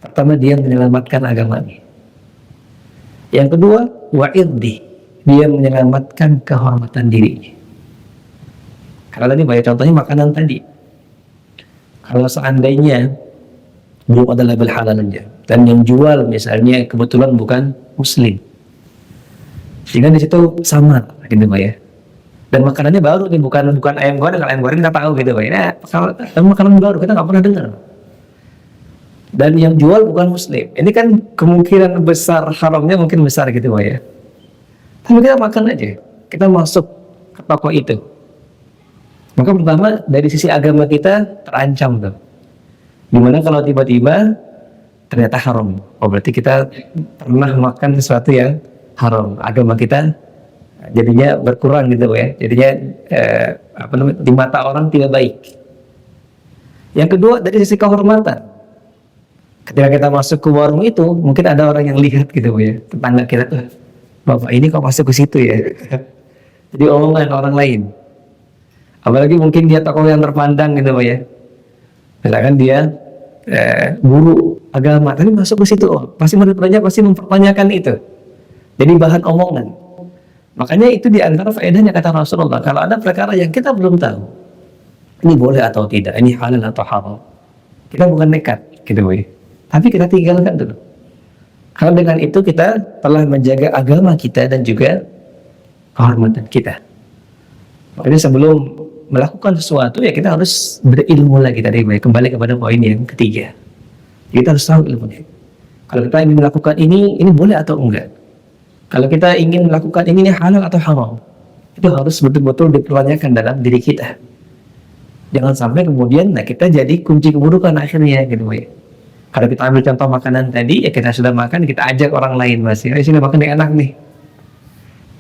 Pertama dia menyelamatkan agamanya. Yang kedua, wa'iddi, dia menyelamatkan kehormatan dirinya. Karena tadi banyak contohnya makanan tadi. Kalau seandainya belum ada label halalnya dan yang jual misalnya kebetulan bukan muslim, sehingga di situ sama gitu Pak ya. Dan makanannya baru nih, bukan ayam goreng. Kalau ayam goreng kita tahu gitu Pak ya. Nah, kalau makanan baru kita nggak pernah dengar. Dan yang jual bukan muslim. Ini kan kemungkinan besar haramnya mungkin besar gitu Pak ya. Tapi kita makan aja. kita masuk ke toko itu, maka pertama dari sisi agama kita terancam tuh. Dimana kalau tiba-tiba ternyata haram, oh berarti kita pernah makan sesuatu yang haram, agama kita jadinya berkurang gitu ya, jadinya di mata orang tidak baik. Yang kedua dari sisi kehormatan, ketika kita masuk ke warung itu mungkin ada orang yang lihat gitu ya, tetangga kita tuh, bapak ini kok masuk ke situ ya. Jadi omongan orang lain, apalagi mungkin dia tokoh yang terpandang gitu ya, misalkan dia guru agama tapi masuk ke situ, oh pasti murid-muridnya pasti mempertanyakan itu, jadi bahan omongan. Makanya itu diantara faedahnya kata Rasulullah, kalau ada perkara yang kita belum tahu ini boleh atau tidak, ini halal atau haram, kita bukan nekat gitu ya, tapi kita tinggalkan dulu. Karena dengan itu kita telah menjaga agama kita dan juga kehormatan kita. Makanya sebelum melakukan sesuatu ya kita harus berilmu lagi tadi, kembali kepada poin yang ketiga. Kita harus tahu ilmunya. Kalau kita ingin melakukan ini boleh atau enggak. Kalau kita ingin melakukan ini halal atau haram, itu harus betul-betul dipertanyakan dalam diri kita. Jangan sampai kemudian kita jadi kunci keburukan akhirnya gitu ya. Kalau kita ambil contoh makanan tadi, ya kita sudah makan, kita ajak orang lain masih, sini makan yang enak nih.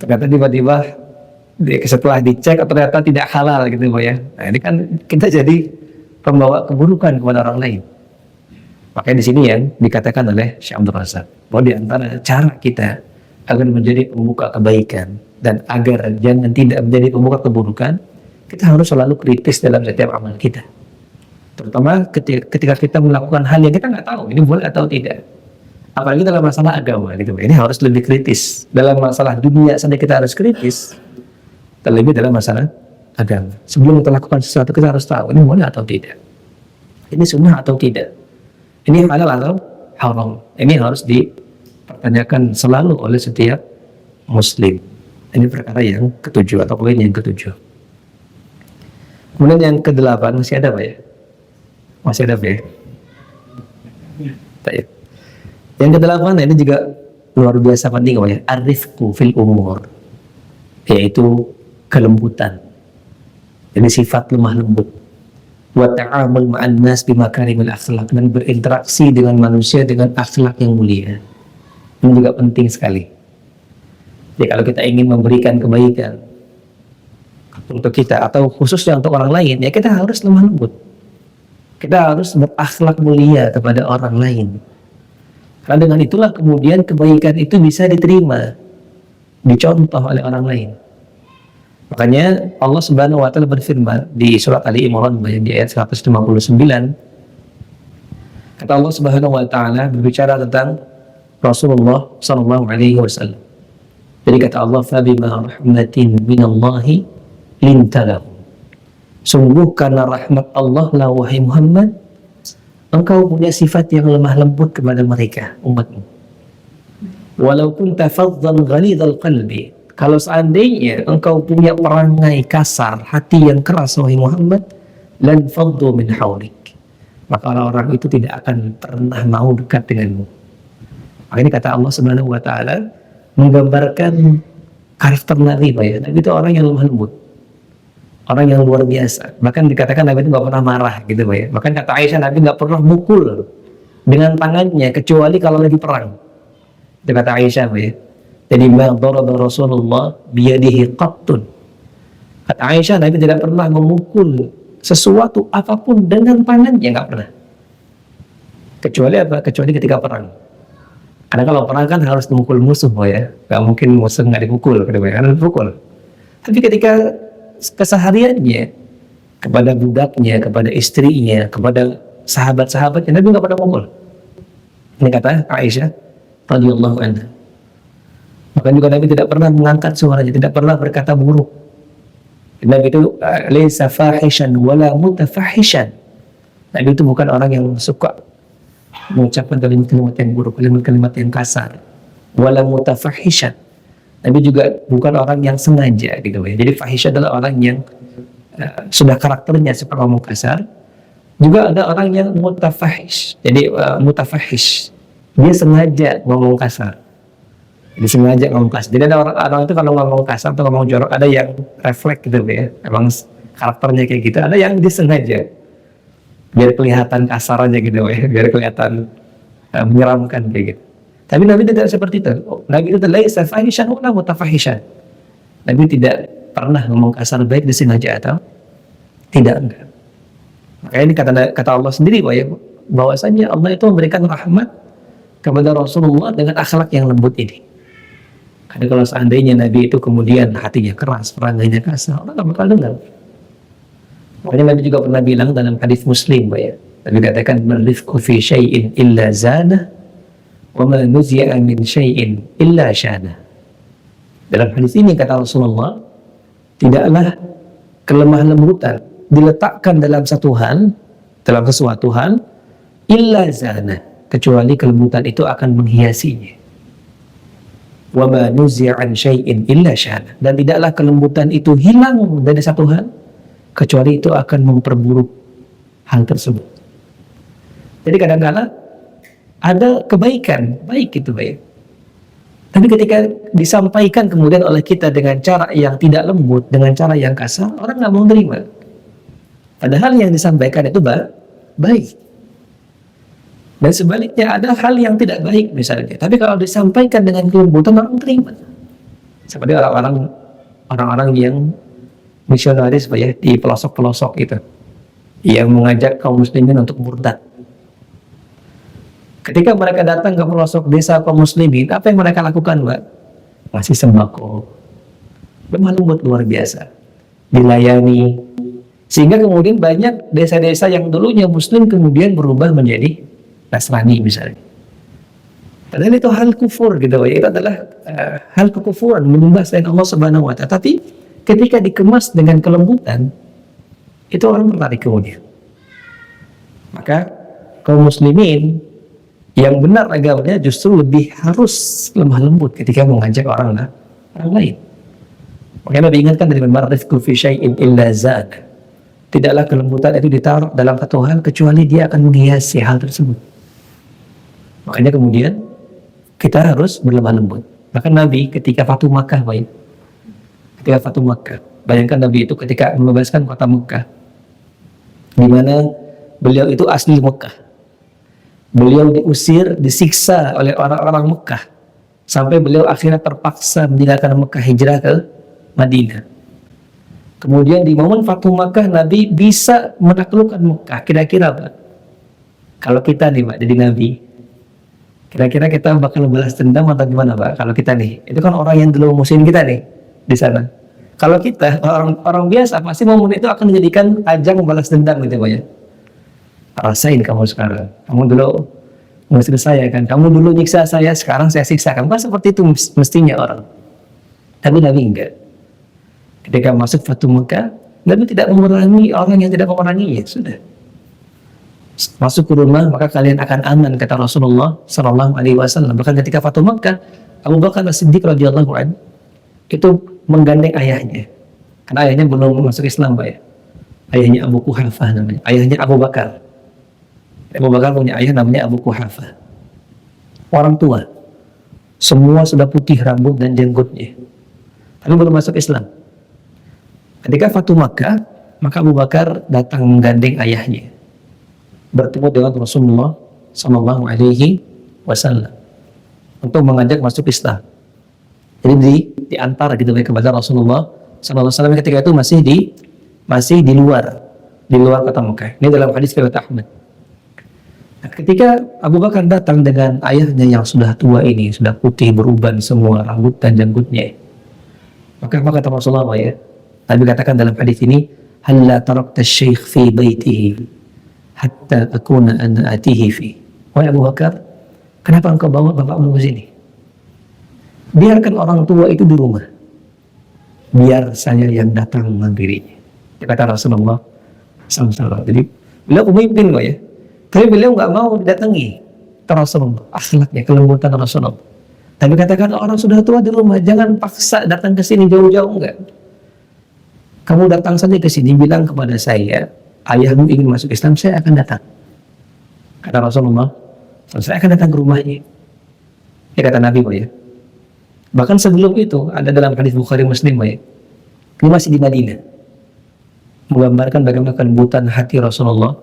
Ternyata tiba-tiba setelah dicek ternyata tidak halal gitu ya. Nah ini kan kita jadi pembawa keburukan kepada orang lain. Makanya di sini yang dikatakan oleh Syekh Abdul Razak, bahwa di antara cara kita agar menjadi pembuka kebaikan dan agar jangan tidak menjadi pembuka keburukan, kita harus selalu kritis dalam setiap amal kita. Terutama ketika kita melakukan hal yang kita nggak tahu ini boleh atau tidak. Apalagi dalam masalah agama gitu. Ini harus lebih kritis. Dalam masalah dunia saja kita harus kritis, terlebih dalam masalah agama. Sebelum kita lakukan sesuatu kita harus tahu ini boleh atau tidak, ini sunnah atau tidak, ini halal atau haram. Ini harus dipertanyakan selalu oleh setiap muslim. Ini perkara yang ketujuh atau poin yang ketujuh. Kemudian yang kedelapan, masih ada Pak ya? Masih ada Pak ya? Tak ya? Yang kedelapan ini juga luar biasa penting Pak ya, arifku fil umur, yaitu kelembutan. Jadi sifat lemah lembut. Wa ta'amul ma'an nas bimakarimil akhlak, dan berinteraksi dengan manusia dengan akhlak yang mulia. Ini juga penting sekali. Jadi kalau kita ingin memberikan kebaikan untuk kita atau khususnya untuk orang lain, ya kita harus lemah lembut. Kita harus berakhlak mulia kepada orang lain. Karena dengan itulah kemudian kebaikan itu bisa diterima, dicontoh oleh orang lain. Makanya Allah Subhanahu wa taala berfirman di surat Ali Imran di ayat 159. Kata Allah Subhanahu wa taala berbicara tentang Rasulullah sallallahu alaihi wasallam. Jadi kata Allah, "Fa bima rahmatin minallahi lintalahu." Sungguh karena rahmat Allah lah wahai Muhammad, engkau punya sifat yang lemah lembut kepada mereka, umatmu. Walau kunta faddan ghalidhal qalbi, kalau seandainya engkau punya perangai kasar, hati yang keras wahai Muhammad, lan faddu min haulik, maka orang itu tidak akan pernah mau dekat denganmu. Maka ini kata Allah Subhanahu wa taala menggambarkan karakter Nabi ya. Nabi itu orang yang lemah lembut, orang yang luar biasa. Bahkan dikatakan Nabi itu nggak pernah marah gitu ya. Bahkan kata Aisyah, Nabi nggak pernah mukul dengan tangannya kecuali kalau lagi perang. Itu kata Aisyah ya. Jadi ma daraba Rasulullah biyadihi qattun. Kata Aisyah, Nabi tidak pernah memukul sesuatu apapun dengan tangannya, nggak pernah. Kecuali apa? Kecuali ketika perang. Karena kalau perang kan harus memukul musuh ya. Nggak mungkin musuh nggak dipukul, karena dipukul. Tapi ketika kesehariannya kepada budaknya, kepada istrinya, kepada sahabat-sahabatnya, Nabi nggak pernah mukul. Ini kata Aisyah radhiyallahu anha. Bahkan juga Nabi tidak pernah mengangkat suaranya, tidak pernah berkata buruk. Nabi itu laisa fahishan wala mutafahishan. Nabi itu bukan orang yang suka mengucapkan kalimat-kalimat yang buruk, kalimat-kalimat yang kasar. Wala mutafahishan. Nabi juga bukan orang yang sengaja gitu ya. Jadi fahish adalah orang yang sudah karakternya seperti ngomong kasar. Juga ada orang yang mutafahish. Jadi mutafahish, dia sengaja ngomong kasar. disengaja ngomong kasar. Jadi ada orang itu kalau ngomong kasar atau ngomong jorok, ada yang refleks gitu ya, emang karakternya kayak gitu. Ada yang disengaja biar kelihatan kasar aja gitu ya, biar kelihatan menyeramkan kayak gitu. Tapi Nabi tidak seperti itu. Nabi itu laisa fahishan wala mutafahishan. Nabi tidak pernah ngomong kasar baik disengaja atau tidak, enggak. Makanya ini kata Allah sendiri bahwasanya Allah itu memberikan rahmat kepada Rasulullah dengan akhlak yang lembut ini. Karena kalau seandainya Nabi itu kemudian hatinya keras, perangainya kasar, orang nggak bakal dengar. Makanya Nabi juga pernah bilang dalam hadis Muslim, Nabi katakan, "Man-rifqu fi syai'in illa zana, wa ma nuzi'a min syai'in illa syana." Dalam hadis ini kata Rasulullah, tidaklah kelemah lembutan diletakkan dalam satu hal, dalam sesuatu hal, illa zana, kecuali kelembutan itu akan menghiasinya. Wa ma nuzi'a an syai'in illa syana, dan tidaklah kelembutan itu hilang dari satu hal kecuali itu akan memperburuk hal tersebut. Jadi kadang-kadang ada kebaikan, baik itu baik. Tapi ketika disampaikan kemudian oleh kita dengan cara yang tidak lembut, dengan cara yang kasar, orang nggak mau terima. Padahal yang disampaikan itu baik. Dan sebaliknya ada hal yang tidak baik misalnya. Tapi kalau disampaikan dengan kelembutan, orang terima. Seperti orang-orang yang misionaris di pelosok-pelosok itu, yang mengajak kaum muslimin untuk murtad. Ketika mereka datang ke pelosok desa kaum muslimin, apa yang mereka lakukan, Mbak? Ngasih sembako, lemah lembut luar biasa, dilayani, sehingga kemudian banyak desa-desa yang dulunya muslim kemudian berubah menjadi Nasrani misalnya. Padahal itu hal kufur gitu, itu adalah hal kekufuran, menyembah selain Allah Subhanahu wa Ta'ala. Tapi ketika dikemas dengan kelembutan, itu orang tertarik kemudian. Maka kaum muslimin yang benar agamanya justru lebih harus lemah lembut ketika mengajak orang lain. Makanya diingatkan dari "Marrifku fi syai'in illa zad." Tidaklah kelembutan itu ditaruh dalam satu hal kecuali dia akan menghiasi hal tersebut. Makanya kemudian kita harus berlemah lembut. Bahkan Nabi ketika Fatu Makkah, bayangkan Nabi itu ketika membebaskan kota Mekah, di mana beliau itu asli Mekah. Beliau diusir, disiksa oleh orang-orang Mekah, sampai beliau akhirnya terpaksa meninggalkan Mekah, hijrah ke Madinah. Kemudian di momen Fatu Makkah, Nabi bisa menaklukkan Mekah. Kira-kira Pak, kalau kita nih Pak jadi Nabi, kira-kira kita bakal balas dendam atau gimana Pak? Kalau kita nih, itu kan orang yang dulu musuhin kita nih di sana. Kalau kita orang biasa, pasti momen itu akan dijadikan ajang membalas dendam gitu Pak ya. Rasain kamu sekarang, kamu dulu mengusir saya kan, kamu dulu nyiksa saya, sekarang saya siksa kamu. Kan seperti itu mestinya orang. Tapi Nabi enggak. Ketika masuk Fatu Makkah, Nabi tidak memerangi orang yang tidak memeranginya. Sudah masuk ke rumah, maka kalian akan aman, kata Rasulullah Sallallahu Alaihi Wasallam. Bahkan ketika Fatu Makkah, Abu Bakar As-Siddiq radhiyallahu anhu itu menggandeng ayahnya, karena ayahnya belum masuk Islam Pak ya. Ayahnya Abu Quhafah namanya, ayahnya Abu Bakar. Abu Bakar punya ayah namanya Abu Quhafah. Orang tua, semua sudah putih rambut dan jenggotnya, tapi belum masuk Islam. Ketika Fatu Makkah, maka Abu Bakar datang menggandeng ayahnya, bertemu dengan Rasulullah Sallallahu Alaihi Wasallam untuk mengajak masuk Islam. Jadi diantar gitu kepada Rasulullah Sallallahu Alaihi Wasallam ketika itu masih di luar kota Mekah. Ini dalam hadis riwayat Ahmad. Nah, ketika Abu Bakar datang dengan ayahnya yang sudah tua ini, sudah putih beruban semua rambut dan janggutnya, maka apa kata Rasulullah ya? Nabi katakan dalam hadis ini, "Halla tarakta asy-syaikh fi baitihi hatta akuna ana atihi fi." Wahai Abu Bakar, kenapa engkau bawa bapakmu ke sini? Biarkan orang tua itu di rumah, biar saya yang datang menghampirinya, kata Rasulullah SAW. Jadi beliau pemimpin ya, tapi beliau nggak mau didatangi Rasulullah. Akhlaknya, kelembutan Rasulullah. Tapi katakan orang sudah tua di rumah, jangan paksa datang ke sini jauh-jauh, enggak. Kamu datang saja ke sini, bilang kepada saya, ayahmu ingin masuk Islam, saya akan datang. Kata Rasulullah, saya akan datang ke rumahnya. Dia kata Nabi ya, Bahkan sebelum itu ada dalam hadis Bukhari Muslim ya, ini masih di Madinah, menggambarkan bagaimana kelembutan hati Rasulullah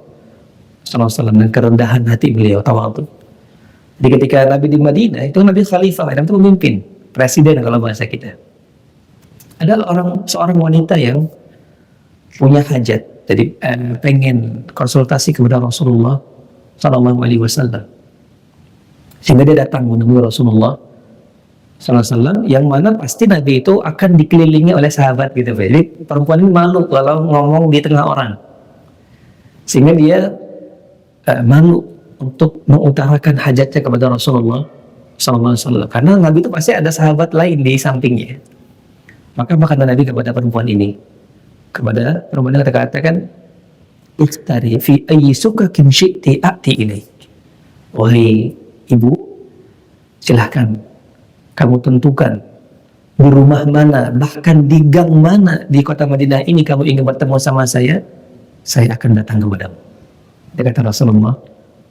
SAW dan kerendahan hati beliau, tawadhu. Jadi ketika Nabi di Madinah itu Nabi khalifah, Nabi itu pemimpin, presiden kalau bahasa kita. Ada seorang wanita yang punya hajat, jadi pengen konsultasi kepada Rasulullah Sallallahu Alaihi Wasallam, sehingga dia datang menemui Rasulullah Sallallahu Alaihi Wasallam, yang mana pasti Nabi itu akan dikelilingi oleh sahabat gitu. Jadi perempuan ini malu kalau ngomong di tengah orang, sehingga dia malu untuk mengutarakan hajatnya kepada Rasulullah Sallallahu Alaihi Wasallam, karena Nabi itu pasti ada sahabat lain di sampingnya. Maka kata Nabi kepada perempuan ini, kepada perempuan yang katakan, "Ikhtari fi ayyi sukakin syi'ti a'ti ilaik." Wahai ibu, silahkan kamu tentukan di rumah mana, bahkan di gang mana di kota Madinah ini kamu ingin bertemu sama saya akan datang kepadamu. Dia kata Rasulullah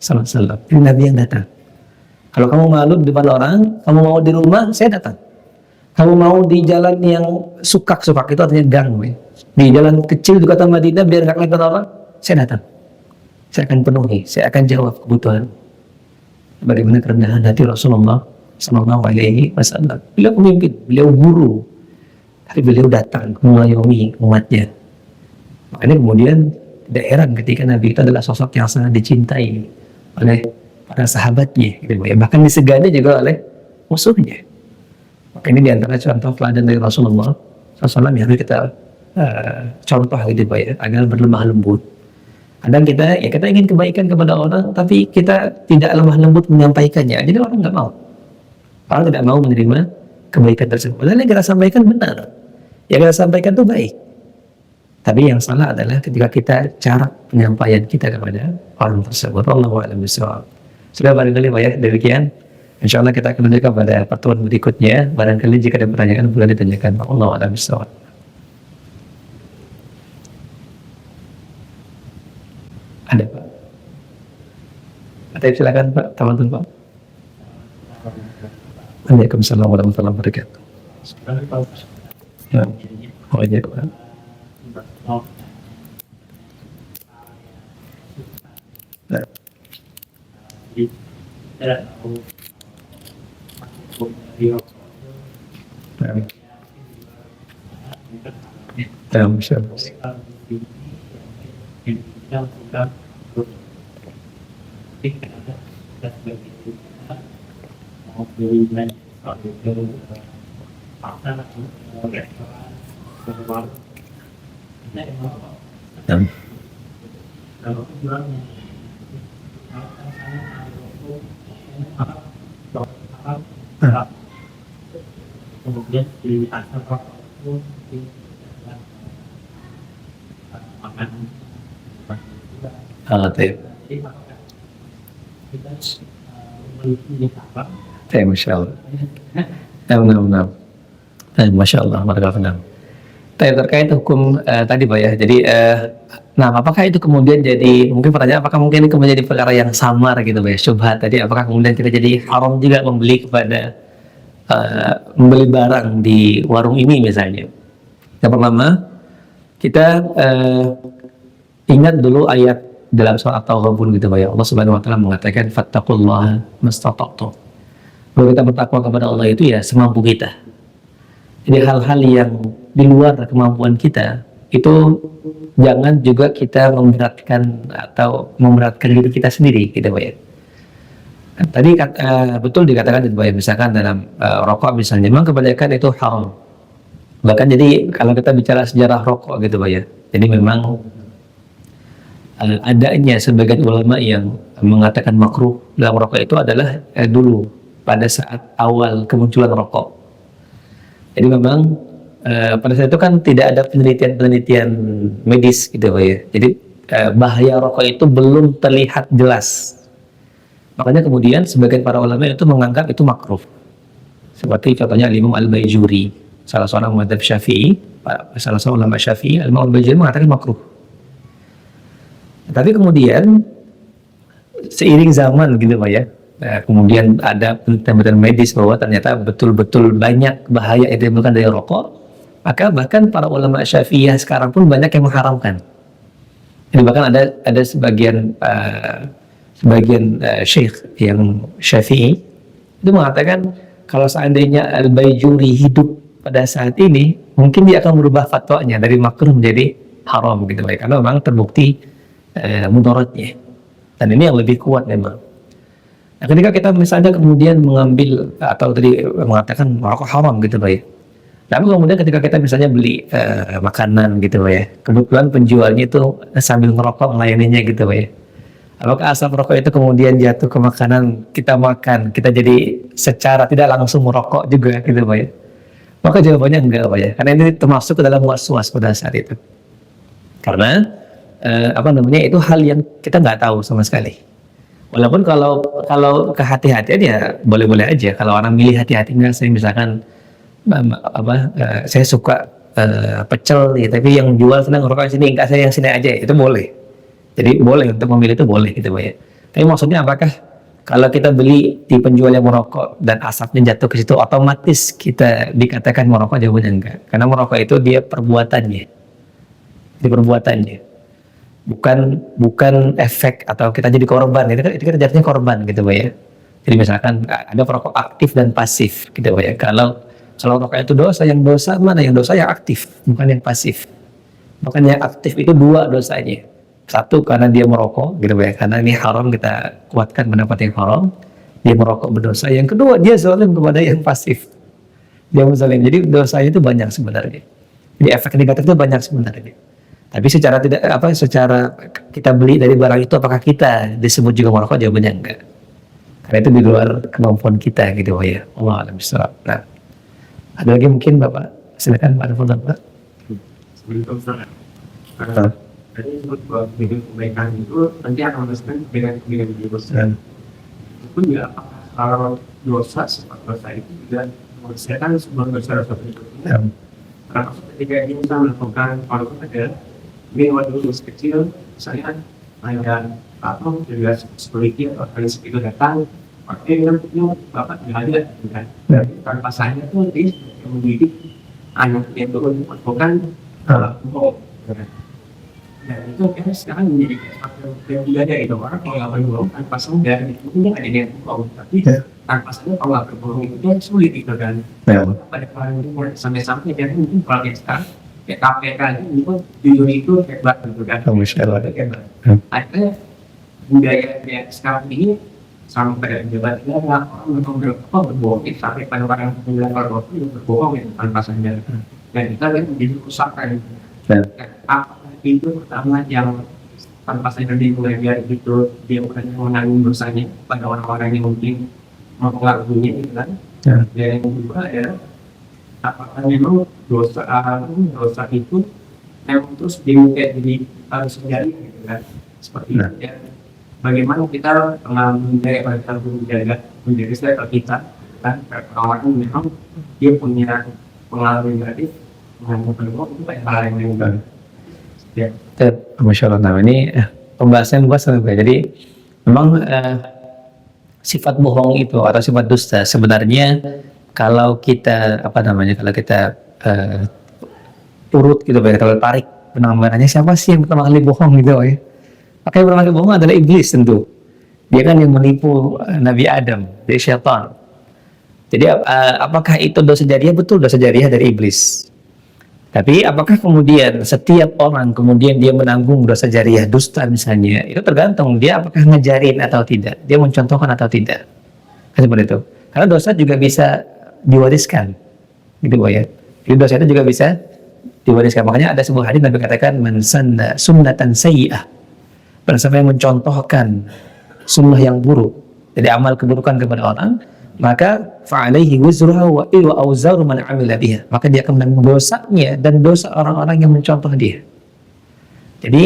Sallallahu Alaihi Wasallam. Ini Nabi yang datang. Kalau kamu malu di depan orang, kamu mau di rumah, saya datang. Kamu mau di jalan yang sukak itu artinya gang, di jalan kecil di kota Madinah biar nggak kelihatan orang, saya datang. Saya akan penuhi, saya akan jawab kebutuhan. Bagaimana kerendahan hati Rasulullah Sallallahu Alaihi Wasallam. Beliau pemimpin, beliau guru, tapi beliau datang mengayomi umatnya. Makanya kemudian tidak heran ketika Nabi itu adalah sosok yang sangat dicintai oleh para sahabatnya, gitu ya. Bahkan disegani juga oleh musuhnya. Maka ini diantara contoh teladan dari Rasulullah SAW yang harus kita contoh gitu ya, agar berlemah lembut. Kadang kita ingin kebaikan kepada orang, tapi kita tidak lemah lembut menyampaikannya. Jadi orang nggak mau. Orang tidak mau menerima kebaikan tersebut. Padahal yang kita sampaikan benar. Yang kita sampaikan itu baik. Tapi yang salah adalah ketika kita cara penyampaian kita kepada orang tersebut. Wallahu a'lam bishawab. Sudah barangkali Pak ya, demikian. Insyaallah kita akan lanjutkan pada pertemuan berikutnya. Barangkali jika ada pertanyaan boleh ditanyakan. Wallahu a'lam bishawab. Ada Pak? Ada, silakan Pak, teman-teman Pak. Waalaikumsalam warahmatullahi wabarakatuh. Ya. Oh iya Pak. Kemudian diantar waktu di makan kita memiliki apa? Masya Allah. Benar. Masya Allah. Barakallahu. Terkait hukum tadi Pak ya. Jadi, nah apakah itu kemudian jadi, mungkin pertanyaan apakah mungkin ini kemudian jadi perkara yang samar gitu Pak ya, syubhat tadi, apakah kemudian kita jadi haram juga membeli barang di warung ini misalnya. Yang pertama, kita ingat dulu ayat dalam surat At-Taghabun gitu Pak ya. Allah Subhanahu wa taala mengatakan fattaqullaha mastata'tum. Kalau kita bertakwa kepada Allah itu ya semampu kita. Jadi hal-hal yang di luar kemampuan kita itu jangan juga kita memberatkan diri kita sendiri gitu Pak ya. Tadi betul dikatakan gitu Pak ya, misalkan dalam rokok misalnya, memang kebanyakan itu haram. Bahkan jadi kalau kita bicara sejarah rokok gitu Pak ya, jadi memang adanya sebagian ulama yang mengatakan makruh dalam rokok itu adalah dulu pada saat awal kemunculan rokok. Jadi memang pada saat itu kan tidak ada penelitian medis gitu Pak ya. Jadi bahaya rokok itu belum terlihat jelas. Makanya kemudian sebagian para ulama itu menganggap itu makruh. Seperti contohnya Imam Al-Baijuri, salah seorang mazhab Syafi'i, salah seorang ulama Syafi'i, Imam Al-Baijuri mengatakan makruh. Tapi kemudian seiring zaman gitu Pak ya, Nah, kemudian ada penelitian medis bahwa ternyata betul-betul banyak bahaya yang ditimbulkan dari rokok, maka bahkan para ulama Syafi'iyah sekarang pun banyak yang mengharamkan. Jadi bahkan ada sebagian syekh yang Syafi'i itu mengatakan kalau seandainya Al-Baijuri hidup pada saat ini, mungkin dia akan merubah fatwanya dari makruh menjadi haram gitu ya, karena memang terbukti mudaratnya. Dan ini yang lebih kuat memang. Nah, ketika kita misalnya kemudian mengambil atau tadi mengatakan merokok haram gitu Pak ya. Tapi kemudian ketika kita misalnya beli makanan gitu Pak ya. Kebetulan penjualnya itu sambil merokok melayaninya gitu Pak ya. Apakah asap rokok itu kemudian jatuh ke makanan, kita makan, kita jadi secara tidak langsung merokok juga gitu Pak ya. Maka jawabannya enggak Pak ya. Karena ini termasuk ke dalam was-was pada saat itu. Karena itu hal yang kita nggak tahu sama sekali. Walaupun kalau kehati-hatian ya boleh-boleh aja. Kalau orang milih hati-hati, saya misalkan saya suka pecel nih, tapi yang jual senang ngerokok sini, enggak saya yang sini aja, itu boleh. Jadi boleh untuk memilih itu boleh gitu Pak ya. Tapi maksudnya apakah kalau kita beli di penjual yang merokok dan asapnya jatuh ke situ otomatis kita dikatakan merokok? Jawabannya enggak. Karena merokok itu dia perbuatannya. Di perbuatannya. Bukan efek atau kita jadi korban, itu kita jatuhnya korban gitu Pak ya. Jadi misalkan ada perokok aktif dan pasif gitu Pak ya. Kalau rokok itu dosa, yang dosa mana? Yang dosa yang aktif, bukan yang pasif. Bahkan yang aktif itu dua dosanya. Satu karena dia merokok gitu Pak ya, karena ini haram, kita kuatkan pendapat yang haram, dia merokok berdosa. Yang kedua dia zalim kepada yang pasif, dia zalim. Jadi dosanya itu banyak sebenarnya. Jadi efek negatif itu banyak sebenarnya. Tapi secara kita beli dari barang itu, apakah kita disebut juga merokok? Jawabannya enggak. Karena itu di luar kemampuan kita gitu ya. Allah alam bisawab. Nah, ada lagi mungkin Bapak? Silakan Pak Fadlan Pak. Sebelum Ustaz, tadi sebut bahwa kebaikan itu nanti akan menghasilkan kebaikan di Ustaz. Itu pun juga kalau dosa seperti dosa itu juga menghasilkan sebuah dosa berikutnya. Karena ketika kita melakukan kalau ada ini waktu masih kecil, saya ada atau juga security atau prinsip itu datang, makanya bapak tidak ada, kan? Tanpa saya tuh nanti mendidik anaknya itu bukan bohong. Dan itu kan sekarang menjadi yang tidak ada itu orang kalau nggak berbohong tanpa sadar itu tidak ada yang bohong, tapi tanpa sadar kalau nggak berbohong itu kan sulit itu kan. Pada orang itu sampai-sampai dia mungkin kalau sekarang kayak KPK itu jujur itu hebat gitu kan. Akhirnya budaya yang sekarang ini sampai jabat orang berbohong itu sampai pada orang yang berbohong itu tanpa sadar. Dan kita kan menjadi kerusakan. Apa itu pertama yang tanpa sadar dimulai dari itu dia bukan menanggung dosanya pada orang-orang yang mungkin mempengaruhinya gitu kan. Dan yang kedua ya, apakah memang dosa itu memang terus jadi harus terjadi gitu kan, seperti itu ya. Bagaimana kita menjaga selera kita kan, orang memang dia punya pengalaman negatif dengan berbohong itu banyak hal yang juga ya. Masya Allah. Nah ini pembahasan luas ya. Jadi memang sifat bohong itu atau sifat dusta sebenarnya kalau kita kalau kita urut gitu Pak, kalau tarik benang merahnya siapa sih yang pertama kali bohong gitu ya. Maka yang pertama kali bohong adalah iblis tentu. Dia kan yang menipu Nabi Adam, dari syaitan. Jadi apakah itu dosa jariah? Betul, dosa jariah dari iblis. Tapi apakah kemudian setiap orang kemudian dia menanggung dosa jariah dusta misalnya? Itu tergantung dia apakah ngajarin atau tidak, dia mencontohkan atau tidak. Kan seperti itu. Karena dosa juga bisa diwariskan, gitu Pak ya. Jadi dosa itu juga bisa diwariskan. Makanya ada sebuah hadis Nabi katakan, man sanna sunnatan sayyi'ah, barang siapa yang mencontohkan sunnah yang buruk, jadi amal keburukan kepada orang, maka fa'alaihi wizruha wa awzaru man 'amila biha, maka dia akan menanggung dosanya dan dosa orang-orang yang mencontoh dia. Jadi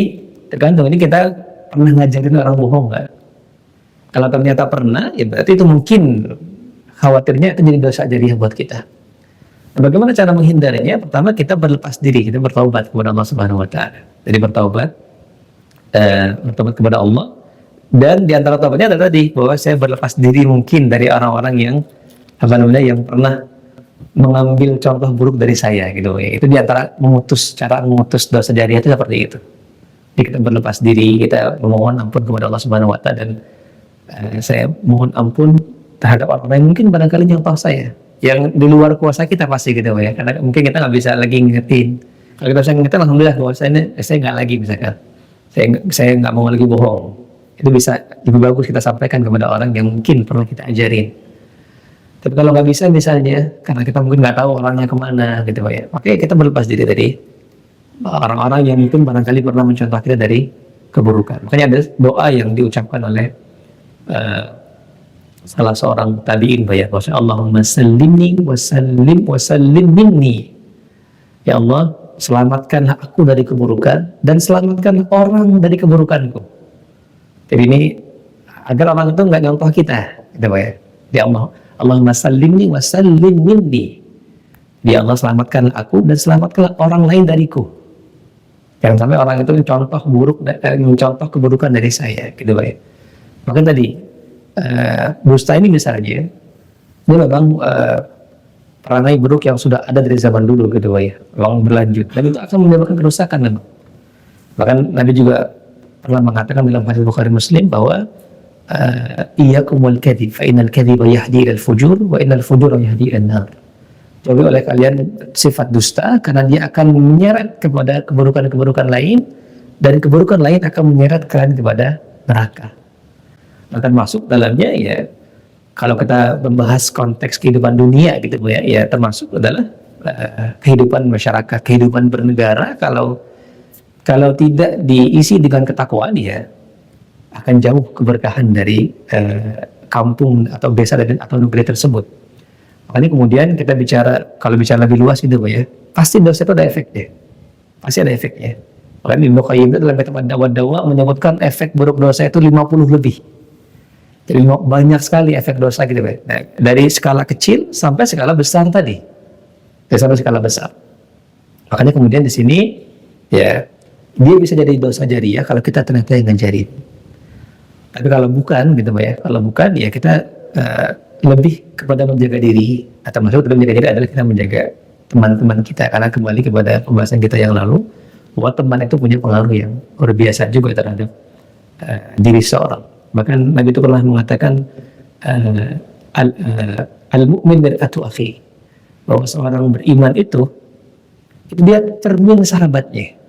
tergantung ini kita pernah ngajarin orang bohong nggak? Kalau ternyata pernah, ya berarti itu mungkin khawatirnya itu jadi dosa jariah buat kita. Nah, bagaimana cara menghindarinya? Pertama kita berlepas diri, kita bertaubat kepada Allah Subhanahu Wa Taala. Jadi bertaubat kepada Allah Dan di antara tobatnya ada tadi bahwa saya berlepas diri mungkin dari orang-orang yang apa namanya yang pernah mengambil contoh buruk dari saya gitu ya. Itu di antara cara memutus dosa jariah itu seperti itu. Jadi kita berlepas diri, kita memohon ampun kepada Allah Subhanahu wa taala, dan saya mohon ampun terhadap orang lain mungkin barangkali nyontoh saya yang di luar kuasa kita pasti gitu ya, karena mungkin kita nggak bisa lagi ngingetin. Kalau kita bisa ngingetin, alhamdulillah bahwa saya nggak lagi, misalkan saya nggak mau lagi bohong, itu bisa lebih bagus kita sampaikan kepada orang yang mungkin pernah kita ajarin. Tapi kalau nggak bisa misalnya karena kita mungkin nggak tahu orangnya kemana gitu ya, makanya kita berlepas diri dari orang-orang yang mungkin barangkali pernah mencontoh kita dari keburukan. Makanya ada doa yang diucapkan oleh salah seorang tabi'in ya, bahwa Allahumma sallimni wa sallim minni. Ya Allah, selamatkanlah aku dari keburukan dan selamatkanlah orang dari keburukanku. Jadi ini agar orang itu nggak nyontoh kita, gitu ya. Ya Allah, Allahumma sallimni wa sallim minni. Ya Allah, selamatkanlah aku dan selamatkanlah orang lain dariku. Jangan sampai orang itu mencontoh keburukan dari saya, gitu ya. Maka tadi dusta ini misalnya, dia memang perangai buruk yang sudah ada dari zaman dulu gitu ya, memang berlanjut, dan itu akan menyebabkan kerusakan memang. Bahkan Nabi juga pernah mengatakan dalam hadis Bukhari Muslim bahwa iyyakum wal kadhib fa innal kadhiba yahdi ilal fujur wa innal fujura yahdi ilan nar. Jauhi oleh kalian sifat dusta karena dia akan menyeret kepada keburukan-keburukan lain, dan keburukan lain akan menyeret kalian kepada neraka. Akan masuk dalamnya ya, kalau kita membahas konteks kehidupan dunia gitu ya, ya termasuk adalah kehidupan masyarakat, kehidupan bernegara. Kalau tidak diisi dengan ketakwaan, ya akan jauh keberkahan dari kampung atau desa atau negeri tersebut. Makanya kemudian kita kalau bicara lebih luas gitu ya, pasti dosa itu ada efeknya, pasti ada efeknya. Makanya Ibnu Qayyim itu dalam kitab Ad-Dawa menyebutkan efek buruk dosa itu 50 lebih. Jadi banyak sekali efek dosa gitu ya. Nah, dari skala kecil sampai skala besar tadi. Sampai skala besar. Makanya kemudian di sini ya dia bisa jadi dosa jariah kalau kita ternyata yang ngajarin. Tapi kalau bukan gitu ya, kalau bukan ya kita lebih kepada menjaga diri, atau maksud menjaga diri adalah kita menjaga teman-teman kita, karena kembali kepada pembahasan kita yang lalu bahwa teman itu punya pengaruh yang luar biasa juga terhadap diri seorang. Bahkan Nabi itu pernah mengatakan al-mu'min mir'atu akhi, bahwa seorang beriman itu dia cermin sahabatnya.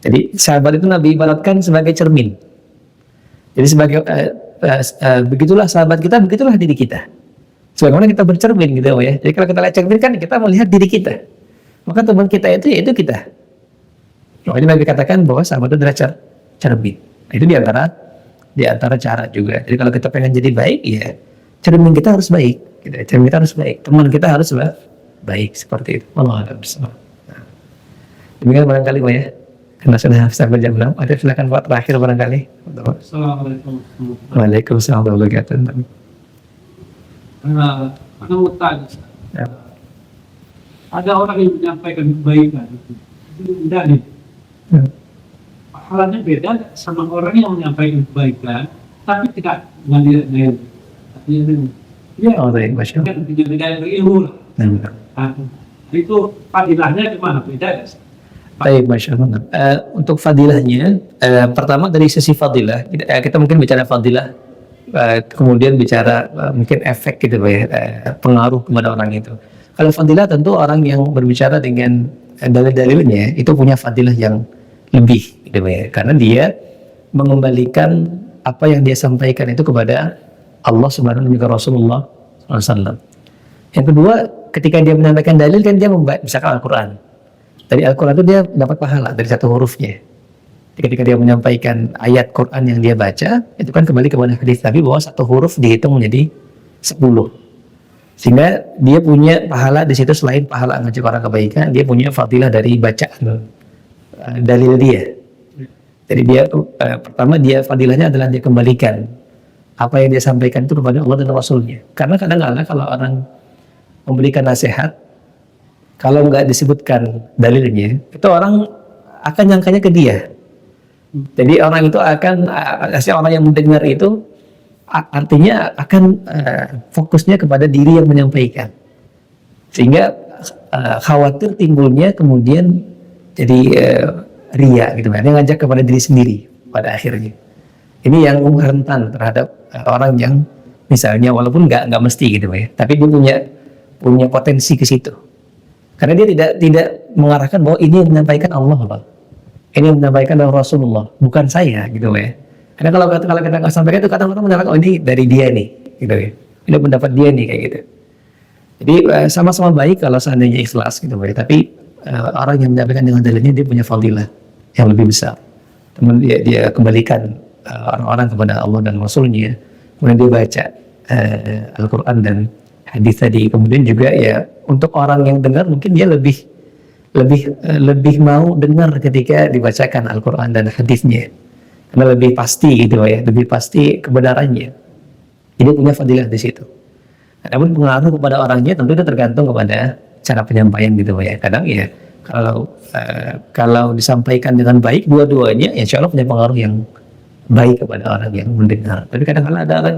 Jadi sahabat itu Nabi ibaratkan sebagai cermin. Jadi sebagai begitulah sahabat kita, begitulah diri kita. Sebagaimana kita bercermin gitu ya. Jadi kalau kita lihat cermin kan kita melihat diri kita. Maka teman kita itu yaitu kita. Makanya Nabi katakan bahwa sahabat itu adalah cermin. Nah, itu di antara cara juga. Jadi kalau kita pengen jadi baik, ya cermin kita harus baik. Gitu. Cermin kita harus baik. Teman kita harus baik seperti itu. Allah Akbar. Demikian barangkali Pak ya. Karena sudah sampai jam 6. Ada silakan Pak terakhir barangkali. Assalamualaikum. Waalaikumsalam warahmatullahi wabarakatuh. Ada utang. Ya. Ada orang yang menyampaikan kebaikan. Itu beda nih. Ya. Pahalanya beda sama orang yang menyampaikan kebaikan, tapi tidak mengalir. Ya, Oh, baik, Masya Allah. tidak berilmu. Nah, Itu fadilahnya gimana? Beda nggak sih? baik, Masya Allah. Untuk fadilahnya, pertama dari sisi fadilah, kita mungkin bicara fadilah, kemudian bicara mungkin efek gitu Pak ya, pengaruh kepada orang itu. Kalau fadilah tentu orang yang berbicara dengan dalil-dalilnya itu punya fadilah yang lebih gitu Pak ya, karena dia mengembalikan apa yang dia sampaikan itu kepada Allah Subhanahu wa taala dan juga Rasulullah SAW. Yang kedua, ketika dia menyampaikan dalil kan dia misalkan Al-Quran. Dari Al-Quran itu dia dapat pahala dari satu hurufnya. Ketika dia menyampaikan ayat Quran yang dia baca, itu kan kembali kepada hadis Nabi bahwa satu huruf dihitung menjadi 10. Sehingga dia punya pahala di situ, selain pahala ngajak orang kebaikan, dia punya fadilah dari bacaan dalil dia. Jadi dia pertama dia fadilahnya adalah dia kembalikan apa yang dia sampaikan itu kepada Allah dan Rasulnya. Karena kadang-kadang kalau orang memberikan nasihat, kalau nggak disebutkan dalilnya, itu orang akan nyangkanya ke dia. Jadi orang itu akan orang yang mendengar itu artinya akan fokusnya kepada diri yang menyampaikan, sehingga khawatir timbulnya kemudian jadi ria gitu kan, yang ngajak kepada diri sendiri pada akhirnya. Ini yang rentan terhadap orang yang misalnya walaupun nggak mesti gitu ya, tapi dia punya potensi ke situ. Karena dia tidak mengarahkan bahwa ini yang menyampaikan Allah, Pak. Ini yang menyampaikan Rasulullah, bukan saya gitu ya. Karena kalau kita nggak sampaikan itu kadang orang menyampaikan, oh ini dari dia nih, gitu ya. Ini pendapat dia nih kayak gitu. Jadi sama-sama baik kalau seandainya ikhlas gitu ya. Tapi orang yang menyampaikan dengan dalilnya dia punya fadilah yang lebih besar. Kemudian dia kembalikan orang-orang kepada Allah dan Rasulnya. Kemudian dia baca Al-Quran dan hadis tadi. Kemudian juga ya untuk orang yang dengar mungkin dia lebih mau dengar ketika dibacakan Al-Quran dan hadisnya, karena lebih pasti gitu ya, lebih pasti kebenarannya. Jadi punya fadilah di situ. Namun pengaruh kepada orangnya tentu itu tergantung kepada cara penyampaian gitu ya. Kadang ya kalau disampaikan dengan baik dua-duanya, insya Allah punya pengaruh yang baik kepada orang yang mendengar. Tapi kadang-kadang ada orang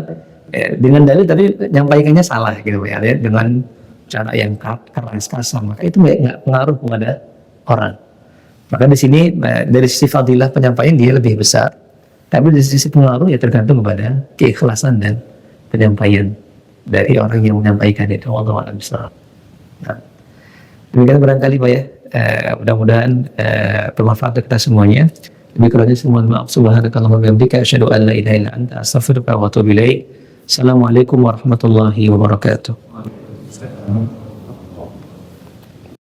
dengan dalil tapi menyampaikannya salah gitu ya, dengan cara yang keras kasar, maka itu nggak pengaruh kepada orang. Maka di sini dari sisi fadilah penyampaian dia lebih besar, tapi dari sisi pengaruh ya tergantung kepada keikhlasan dan penyampaian dari orang yang menyampaikan itu. Wallahu a'lam bishawab. Nah, demikian barangkali Pak ya. Mudah-mudahan bermanfaat untuk kita semuanya. Lebih kurangnya semua maaf. Subhanakallahumma wa bihamdika asyhadu an la ilaha illa anta astaghfiruka wa atubu ilaik. Assalamualaikum warahmatullahi wabarakatuh.